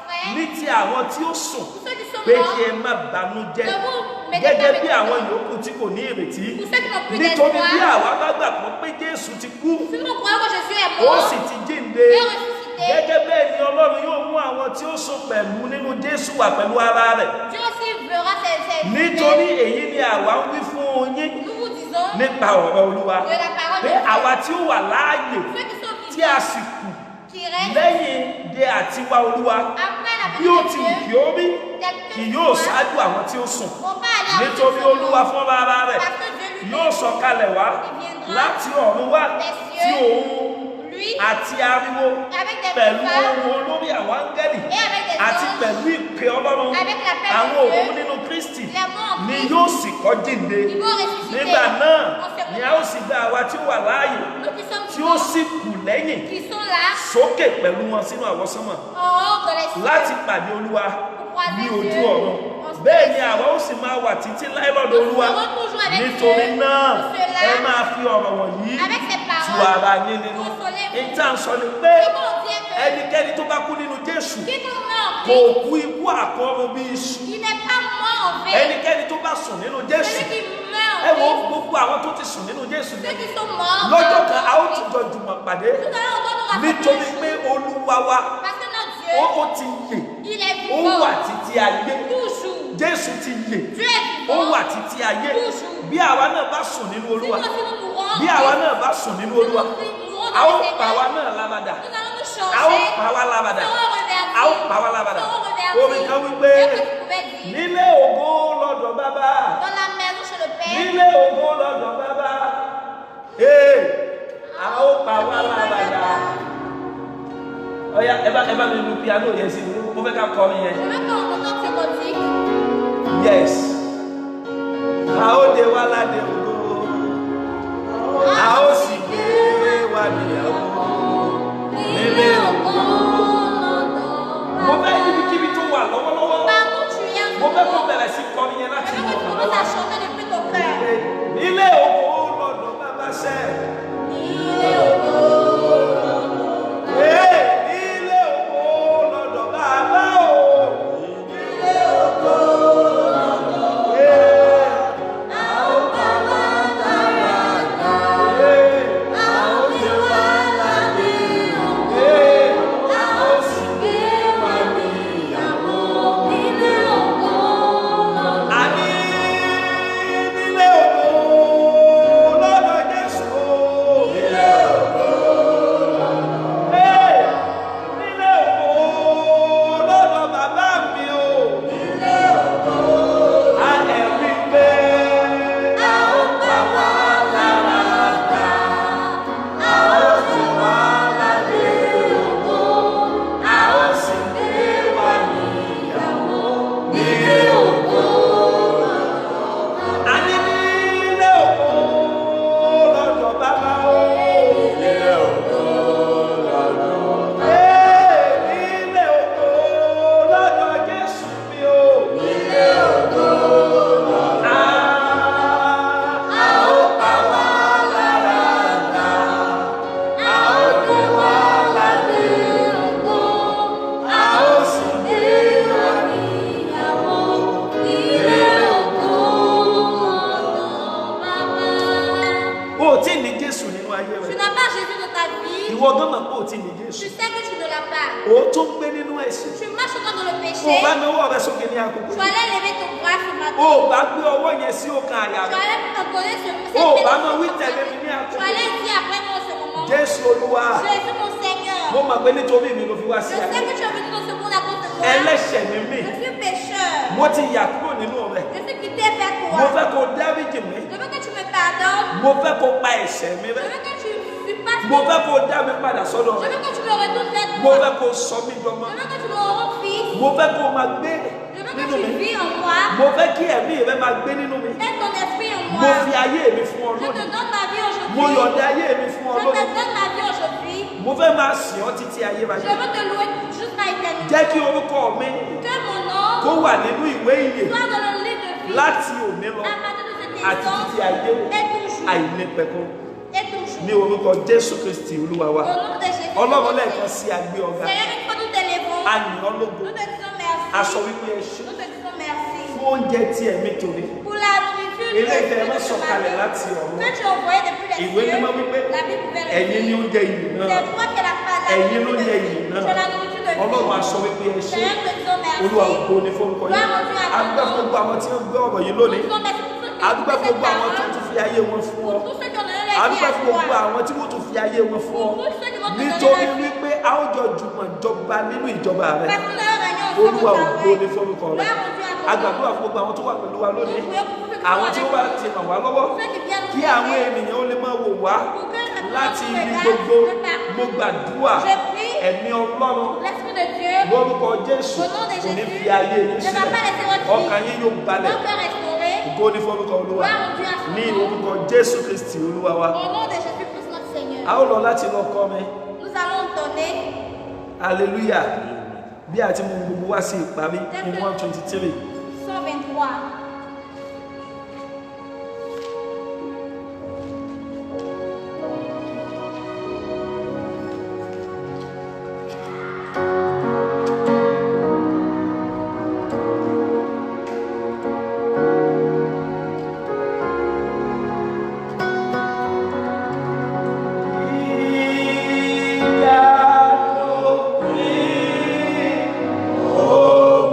frères, ní ti àwọn tí ó sùn tous ceux qui sont pé morts, kí ẹ má banújẹ́ ne vous mettez pas gẹ́gẹ́ bí avec àwọn eux. yòókù tí kò ní ìrètí Pour ceux qui n'ont plus nítorí bí d'espoir, àwa bá gbàgbọ́ pé Jésù ti kú si nous croyons que Jésus est ó mort, sì ti jíǹde et ressuscité, gẹ́gẹ́ bẹ́ẹ̀ ni Ọlọ́run yóò mú àwọn tí ó sùn pẹ̀lú nínú Jésù wá pẹ̀lú ara rẹ̀ Dieu aussi verra ces nítorí èyí ni àwa ń wí fún yín nous vous disons nípa ọ̀rọ̀ Olúwa de la parole pé de Dieu. àwa tí ó wà láàyè Ceux qui sont tí a vivants, sì kù qui restent lẹ́yìn dé àtiwá Olúwa après la bí ó venue de ti Dieu, kì ó rí kì yóò ṣáájú àwọn tí ó sùn vont pas aller en nítorí prison, Olúwa fún ara rẹ̀ parce que Dieu lui yóò sọ̀kalẹ̀ wá láti ọ̀run wá tí òun lui, àti ariwo avec des pẹ̀lú pouvoirs ohun olórí àwọn áńgẹ́lì et avec des àti anges, pẹ̀lú ìpè Ọlọ́run avec la paix àwọn de òkú Dieu, nínú Kristi les morts en ni Christ, yóò sì kọ́ jíǹde ils vont ressusciter. nígbà náà On se ni a ó sì gba àwa tí ó wà láàyè Nous qui sommes tí ó vivants, sì kù lẹ́yìn qui sont là, sókè pẹ̀lú wọn sínú àwọsánmọ̀ en haut de les cieux, láti pàdé Olúwa croiser ní ojú Dieu, ọ̀run on se bẹ́ẹ̀ ni laisse. àwa ó sì máa wà títí láé lọ́dọ̀ Nous Olúwa serons toujours avec nítorí Dieu. náà Pour cela, ẹ máa fi ọ̀rọ̀ wọ̀nyí avec ces tu paroles, ara yín nínú consolez-vous. ìta ń sọ ni pé C'est bon, Dieu, que ẹnikẹ́ni tó bá kú nínú Jésù qui nous met en kò Christ, kú ikú àkọ́run bí iṣu il n'est pas mort en vain. ẹnikẹ́ni tó bá sùn nínú Jésù Celui qui meurt ẹ en wo Christ, gbogbo àwọn tó ti sùn nínú Jésù ceux yẹn qui sont morts, lọ́jọ́ kan a ó en ti Christ, jọ jùmọ̀ pàdé tout à l'heure, on doit nous nítorí raconter pé Olúwa wa parce que notre Dieu, ó ti yè il est ó vivant, wà títí ayé toujours. Jésù ti yè Dieu est ó vivant. wà títí ayé Toujours. bí àwa náà bá sùn nínú Si Olúwa nous aussi nous mourons, bí àwa náà bá sùn nínú Olúwa a ó pa àwa náà láradà nous allons nous a ó changer, pa àwa láradà serons revertis, a ó pa àwa láradà serons orin kan revertis. wípé Et que tu pouvais dire, nílé ògo lọ́dọ̀ bàbá dans la maison chez le Père, nílé ògo lọ́dọ̀ bàbá ee a ó pa àwa láradà ọ̀yá ẹ bá mi lu piano yẹn sí mo fẹ́ ká kọrin yẹn. je veux qu'on entende ce cantique. Yes. A ó dé wá ládé ògo. A ó sì gbé wá níyàwó. Nílé ògo. Mo fẹ́ níbikíbi tó wà lọ́wọ́lọ́wọ́. Partout tu es, Mo fẹ́ kó bẹ̀rẹ̀ sí kọrin yẹn je láti veux mọ̀ que tu ọ̀nà commences à lọ́wọ́. chanter depuis ton cœur. Nílé ògo lọ́dọ̀ bàbá sẹ́. Il est au ìwọ gan mọ̀ pé o ti ní Tu Jésù sais que tu ne l'as pas. o tún gbé nínú ẹ̀ṣẹ̀ Tu marches encore dans le o péché. bá náwó rẹ sókè ní àkókò Tu allais lever ton bras ce matin. o bá gbé ọwọ́ yẹn sí ọkàn àyà Tu rẹ allais encoller cette o bá maison máa wí sur tẹ̀lé ta mi ní tête. Tu àkókò allais dire après moi en ce moment. Jésù Olúwa Jésus mon Seigneur. mo mọ̀ pé nítorí mi ló fi wá Je sí sais ayé que tu es venu dans ce monde à cause de moi. ẹlẹ́ṣẹ̀ ni mí Je suis pécheur. mo ti yà kúrò nínú rẹ Je suis quitté vers mo toi. fẹ́ kó dáríjì mí Je veux que tu me pardonnes. mo fẹ́ kó pa ẹ̀ṣẹ̀ mi Je rẹ́ veux que tu suppasses. mo fẹ́ kó dá mi padà sọ́dọ̀ Je rẹ veux que tu me retournes vers mo toi. fẹ́ kó sọ mí dọmọ Je veux que tu me rends fils. mo fẹ́ kó máa gbé Je veux que nínú tu mi vis en moi. mo fẹ́ kí ẹ̀mí rẹ máa gbé nínú mi Mets ton esprit en mo moi. fi ayé mi fún ọ Je te lónìí donne ma vie mo aujourd'hui. yọ̀ǹda ayé mi fún ọ Je te lónìí donne ma vie aujourd'hui. mo fẹ́ máa sìn ọ́ títí ayé Je bàjẹ́ veux te louer jusqu'à l'éternité. jẹ́ kí orúkọ mi Que mon nom kó wà nínú ìwé ìyè soit dans le livre de vie. láti òní lọ À partir de cet àti instant, títí ayé et toujours. àìnípẹ̀kun Et toujours. ní orúkọ Jésù Kristi Olúwa wa Au nom de Jésus. Ọlọ́run lẹ́ẹ̀kan sí agbé ọ̀gá Seigneur, une fois nous t'élèvons. àyìn ọlọ́gbọ̀n Nous te disons merci. aṣọ wípé ẹ ṣe Nous te disons merci. fún oúnjẹ tí ẹ̀mí tòní Pour la nourriture eléyìí ẹ má de ce sọ̀kalẹ̀ matin. láti ọ̀run Que tu as envoyé depuis les ìwé mímọ́ cieux. wípé La Bible pouvait le ẹ̀yin ní dire. oúnjẹ ìlú náà C'est toi qui es la parole. ẹ̀yin ló jẹ ìlú Tu náà es la nourriture de vie. Ọlọ́run aṣọ wípé ẹ ṣe Seigneur, nous te disons merci. Olúwa ògo ní forúkọ yìí adúgbò fún gbogbo àwọn tí wọ́n gbé ọ̀rọ̀ yìí lónìí Nous te disons merci pour ceux qui adúgbò ont fún cette gbogbo àwọn tí parole. wọ́n tún fi ayé wọn fún ọ Pour tous ceux qui ont donné la vie adúgbò à fún gbogbo toi. àwọn tí wọ́n tún fi ayé wọn fún ọ Pour tous ceux qui vont te donner nítorí la vie. wípé a ó jọ jùmọ̀ jọba nínú ìjọba rẹ Parce que nous allons régner ensemble Olúwa dans ta ògo ní règne. forúkọ rẹ Gloire au Dieu à ton nom. agbàdúrà fún gbogbo àwọn tó wà pẹ̀lú wa lónìí Nous prions pour ceux qui àwọn sont tí avec ó bá nous. ti ràn wá lọ́wọ́ Ceux qui viennent kí nous àwọn aider. ènìyàn ó lè máa wò wá Pour que la láti gloire ibi se gbogbo fasse de partout. mo gbàdúrà Je prie. ẹ̀mí Ọlọ́run L'Esprit de Dieu. lórúkọ Jésù Au nom de kò ní Jésus. fi ayé yín Ne va pas sílẹ̀ laisser votre ọkàn vie. yín yóò balẹ̀ Votre cœur restauré. ògo ní forúkọ Olúwa Gloire au Dieu à son ní nom. orúkọ Jésù Kristi Olúwa wa Au nom de Jésus-Christ notre Seigneur. a ó lọ láti lọ kọ́ mi Nous allons donner hallelujah bí a ti mú gbogbo wá sí ìparí ní 123 123. Oh,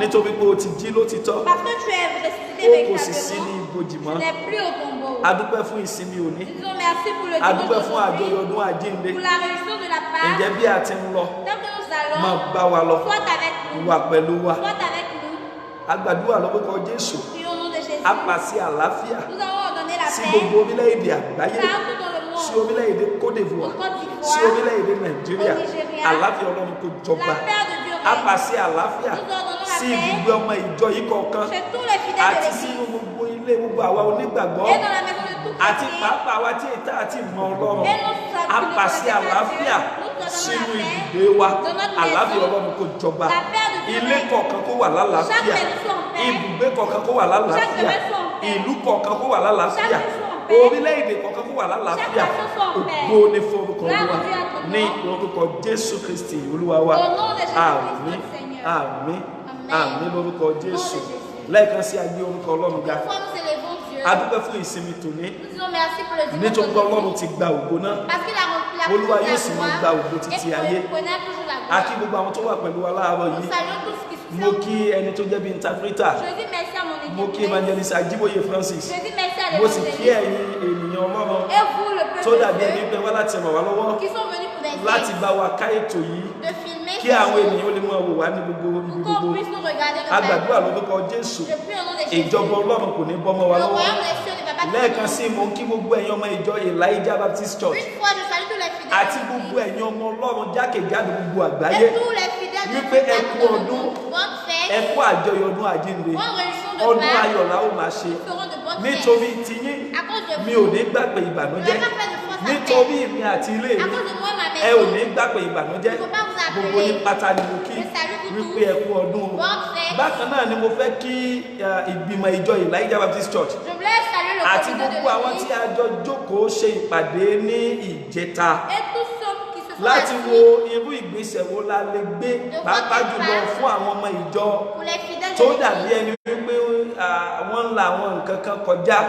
nítorí pé o ti jí lótìtọ́ Parce que tu es ressuscité o kò sì sí ní véritablement. ibojì Tu mọ́. n'es plus au tombeau. A dúpẹ́ fún ìsinmi òní. Nous disons merci pour le A dimanche dúpẹ́ fún àjọyọ̀ d'aujourd'hui, ọdún àjíǹde. pour la réjoution de la Pâque. Ǹjẹ́ bí a ti ń lọ Tant que nous máa allons, bá wa lọ sois avec nous. wà pẹ̀lú wa. Sois avec nous. A gbàdúrà lórúkọ Jésù. Prions au nom de Jésus. A pàṣẹ àlàáfíà Nous allons ordonner la sí paix gbogbo orílẹ̀-èdè àgbáyé, partout dans le sí monde. orílẹ̀-èdè Côte d'Ivoire, Au Côte d'Ivoire, sí orílẹ̀-èdè Nàìjíríà. au Nigeria. Àlàáfíà Ọlọ́run kó jọba. La paix de Dieu A règne. pàṣẹ àlàáfíà Nous ordonnons la sí paix ibùgbé ọmọ ìjọ yìí kọ̀ọ̀kan chez tous les fidèles àti de sínú l'Église gbogbo ilé gbogbo àwa onígbàgbọ́ et dans la maison de tous àti chrétiens. pàápàá wa tí ètà àti ìmọ̀ Ọlọ́run. Et nous A pàṣẹ àlàáfíà sínú ibùgbé wa. Àlàáfíà Ọlọ́run kó jọba. Ilé kọ̀ọ̀kan kó wà lálàáfíà. Ibùgbé kọ̀ọ̀kan kó wà lálàáfíà. Ìlú kọ̀ọ̀kan kó wà lálàáfíà. Orílẹ̀-èdè kọ̀ọ̀kan kó wà lálàáfíà. Ògo ni fún orúkọ Olúwa ní orúkọ Jésù Kristi Olúwa wa. Àmín, àmín, àmín lórúkọ Jésù. Lẹ́ẹ̀kan sí agbé orúkọ Ọlọ́run ga. Pourquoi nous élevons Dieu? A dúpẹ́ fún ìsinmi tòní. Nous disons merci pour le dimanche Nítorí pé Ọlọ́run d'aujourd'hui. ti gba ògo náà. Parce qu'il a rempli la Olúwa gloire yóò sì máa gba ògo et títí pour ayé. le preneur toujours la A kí gloire. gbogbo àwọn tó wà pẹ̀lú wa láàárọ̀ Nous yìí. saluons tous qui Mo sont. kí ẹni tó jẹ́ bí interpreter. Je dis merci à mon Mo kí équipe. evangelist Ajíbóyè Francis. Je dis merci à Mo sì kí l'évangéliste. ẹ̀yin ènìyàn Ọlọ́run Et vous, le tó peuple dàbí de ẹni Dieu, pé wá láti ràn wá lọ́wọ́ qui sont venus pour aider, láti bá wa ká ètò yìí de filmer kí ces àwọn choses, ènìyàn ó lè máa wò wá ní gbogbo ibi pour gbogbo. qu'on puisse nous regarder A gbàdúrà de lórúkọ Jésù. Je prie au nom de Jésus. Ìjọba Ọlọ́run kò ní bọ́ mọ́ wa Le lọ́wọ́. royaume des cieux ne va pas Lẹ́ẹ̀kan quitter sí mo ń kí gbogbo ẹ̀yin ọmọ ìjọ Elijah Baptist Church nous. Une fois, je salue tous les fidèles àti de gbogbo l'Église. ẹ̀yin ọmọ Ọlọ́run jákèjádò gbogbo àgbáyé. Et tous les fidèles de Wípé ẹ l'Église kú partout dans le ọdún. monde. Bonne Ẹ fête. kú àjọyọ̀ ọdún àjíǹde. Bonne réjoution de Ọdún Pâques. ayọ̀ la ó máa ṣe. Nous ferons de bonnes Nítorí fêtes. tiyín À cause de mi vous. ò ní gbàgbé Je ne ìbànújẹ́. vais pas faire de fausse Nítorí affaire. mi àti ilé À mi cause de moi et ma ẹ ò maison. ní gbàgbé ìbànújẹ́. Je ne peux pas vous appeler. Gbogbo ní pátá ni mo kí Je salue vous wípé tous. ẹ kú ọdún o. Bonne fête. Bákan náà ni mo fẹ́ kí ìgbìmọ̀ ìjọ Elijah Baptist Church Je voulais saluer le àti comité de gbogbo àwọn tí l'Église a jọ jókòó ṣe ìpàdé ní ìjẹta et tous ceux qui se sont láti assis wo irú ìgbésẹ̀ wo la lè gbé pàápàá jùlọ fún àwọn ọmọ ìjọ pour les fidèles tó de dàbí l'Église. ẹni wípé wọ́n ń la àwọn nǹkan kan kọjá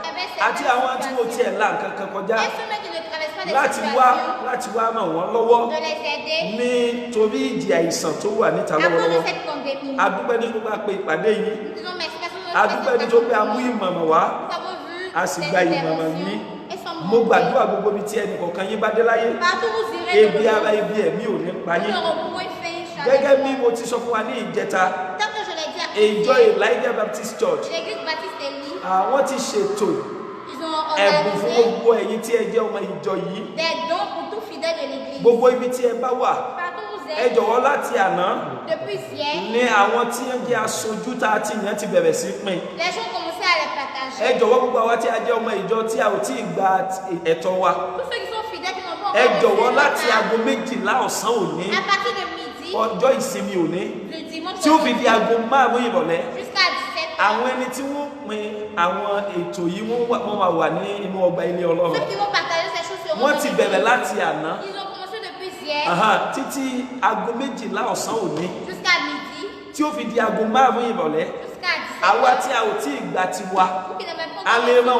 Avec àti àwọn tí wọ́n tiẹ̀ la nǹkan kan kọjá Et ceux qui ne traversent pas des láti situations, wá ràn wọ́n lọ́wọ́ de les aider nítorí ìjì àìsàn tó wà níta à cause de lọ́wọ́lọ́wọ́. cette pandémie. A dúpẹ́ ní gbogbo àpè ìpàdé yìí. Nous disons merci parce que A dúpẹ́ ní tó pé a mú ìmọ̀ràn wá. nous avons vu A sì des gba ìmọ̀ràn interventions yìí. et sommes Mo montrés. gbàdúrà gbogbo ibi tí ẹnì kọ̀ọ̀kan yín bá dé láyé. Partout où vous irez, Ebi ara ebi ẹ̀mí ò ní pa nous yín. n'aurons point fait Gẹ́gẹ́ bí chaleur. mo ti sọ fún wa ní ìjẹta, Tant que je l'ai dit à ìjọ Christian, Elijah Baptist Church, l'église Baptiste Élie, àwọn ti ṣètò ils ont ẹ̀bùn fún organisé gbogbo ẹ̀yin tí ẹ jẹ́ ọmọ ìjọ yìí. des dons pour tout fidèle de l'église. Gbogbo ibi tí ẹ bá wà, Partout où vous ẹ êtes, jọ̀wọ́ láti àná depuis hier, ní àwọn tí ń jẹ́ aṣojú tá a ti yàn ti bẹ̀rẹ̀ sí pín. les gens commençaient à les partager. Ẹ jọ̀wọ́ gbogbo àwa tí a jẹ́ ọmọ ìjọ tí a ò tí ì gba ẹ̀tọ́ wa. Tous ceux qui sont fidèles qui n'ont pas Ẹ encore jọ̀wọ́ reçu láti le aago méjìlá ọ̀sán òní, à partir de midi, ọjọ́ ìsinmi òní, le dimanche tí ó fi di aago márùn-ún ìrọ̀lẹ́. jusqu'à 17h. Àwọn ẹni tí wọ́n pín àwọn ètò yìí wọ́n máa wà ní inú ọgbà ilé Ọlọ́run. Ceux qui vont partager ces choses seront Wọ́n dans ti l'église. bẹ̀rẹ̀ láti àná Ils ont commencé depuis hier títí aago méjìlá ọ̀sán òní, jusqu'à midi, tí ó fi di aago márùn-ún ìrọ̀lẹ́. jusqu'à 17h. Àwa tí a ò tí ì gbà ti wa, Vous qui n'avez pas a encore lè reçu, rán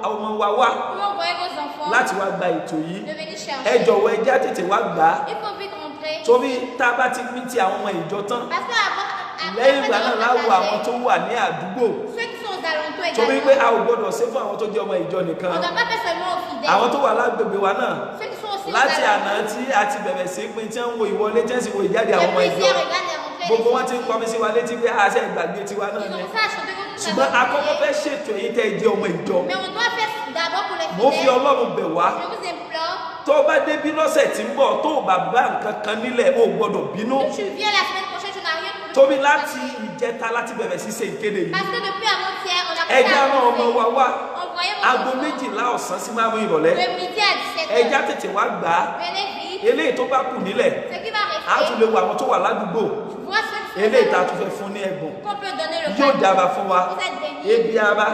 ọmọ wa wá vous envoyez vos enfants láti wá gba ètò yìí. de venir Ẹ chercher. jọ̀wọ́ ẹ já tètè wá gbà á. Il faut vite rentrer. Torí tá a bá ti pín ti àwọn ọmọ ìjọ tán, Parce que lẹ́yìn ìgbà náà láwo àwọn partager, tó wà ní àdúgbò. ceux qui sont aux alentours Torí également, pé a ò gbọdọ̀ ṣe fún àwọn tó jẹ́ ọmọ ìjọ on ne nìkan. doit pas faire seulement aux fidèles. Àwọn tó wà lágbègbè wa náà, Ceux qui sont aussi aux láti àná alentours. tí a ti bẹ̀rẹ̀ sí pín tí wọ́n ń wo ìwọlé tí wọ́n sì wo ìjáde àwọn ọmọ Depuis ìjọ. hier, regarde les rentrées. Gbogbo wọn ti ń kọmi sí wa létí pé àṣẹ ìgbàgbé tiwa náà Ils ni. ont ça à chanter comme nous Ṣùgbọ́n avons àkọ́kọ́ fait. fẹ́ ṣètò èyí tẹ́ ẹ jẹ́ ọmọ ìjọ. Mais on doit faire d'abord pour les Mo fi fidèles. Ọlọ́run bẹ̀ wá. Je vous implore, Tó o bá débí lọ́sẹ̀ tí ń bọ̀ tó o bá bá nǹkan kan nílẹ̀ o ò gbọdọ̀ bínú. si tu viens la semaine prochaine, tu n'as rien pour Torí láti ìjẹta láti bẹ̀rẹ̀ sí ṣe ìkéde yìí. Parce que depuis avant-hier, on a Ẹ já rán ọmọ wa wá. Envoyez vos Aago enfants méjìlá ọ̀sán sí márùn-ún ìrọ̀lẹ́. de midi à 17h. Ẹ já tètè wá gbà á. Venez vite. Eléyìí tó bá kù nílẹ̀, Ce qui va a tún rester, lè wo àwọn tó wà ládùúgbò. vois ceux qui sont Eléyìí tá a là, tún fẹ́ fún ní ẹ̀bùn. qu'on peut donner le Yóò cadeau. dára fún wa. Vous êtes bénis. Ebi ara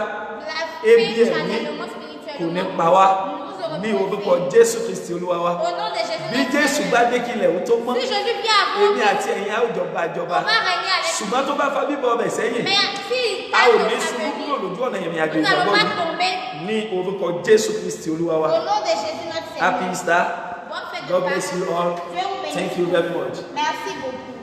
La ebi paix ẹ̀mí channellement, kò ní spirituellement. pa wá Nous aurons ní fait. orúkọ Jésù Kristi Olúwa wa. Au nom de Jésus. Bí notre Jésù Seigneur. bá dé kílẹ̀ ó tó mọ́, Si Jésus vient avant èmi nous, àti ẹ̀yin á ò jọba àjọba. on va régner avec lui. Ṣùgbọ́n tó bá fa bíbọ̀ ọbẹ̀ sẹ́yìn, Mais si a ò tarde ní sa ṣubú venue, kúrò lójú ọ̀nà ìrìn àjò nous n'allons ìgbàgbọ́ pas yìí. tomber. Ní orúkọ Jésù Kristi Olúwa wa. Au nom de Jésus notre Happy Seigneur. Easter. Bonne fête de God Pâques. bless you all. Dieu vous bénisse. Thank you very much. Merci beaucoup.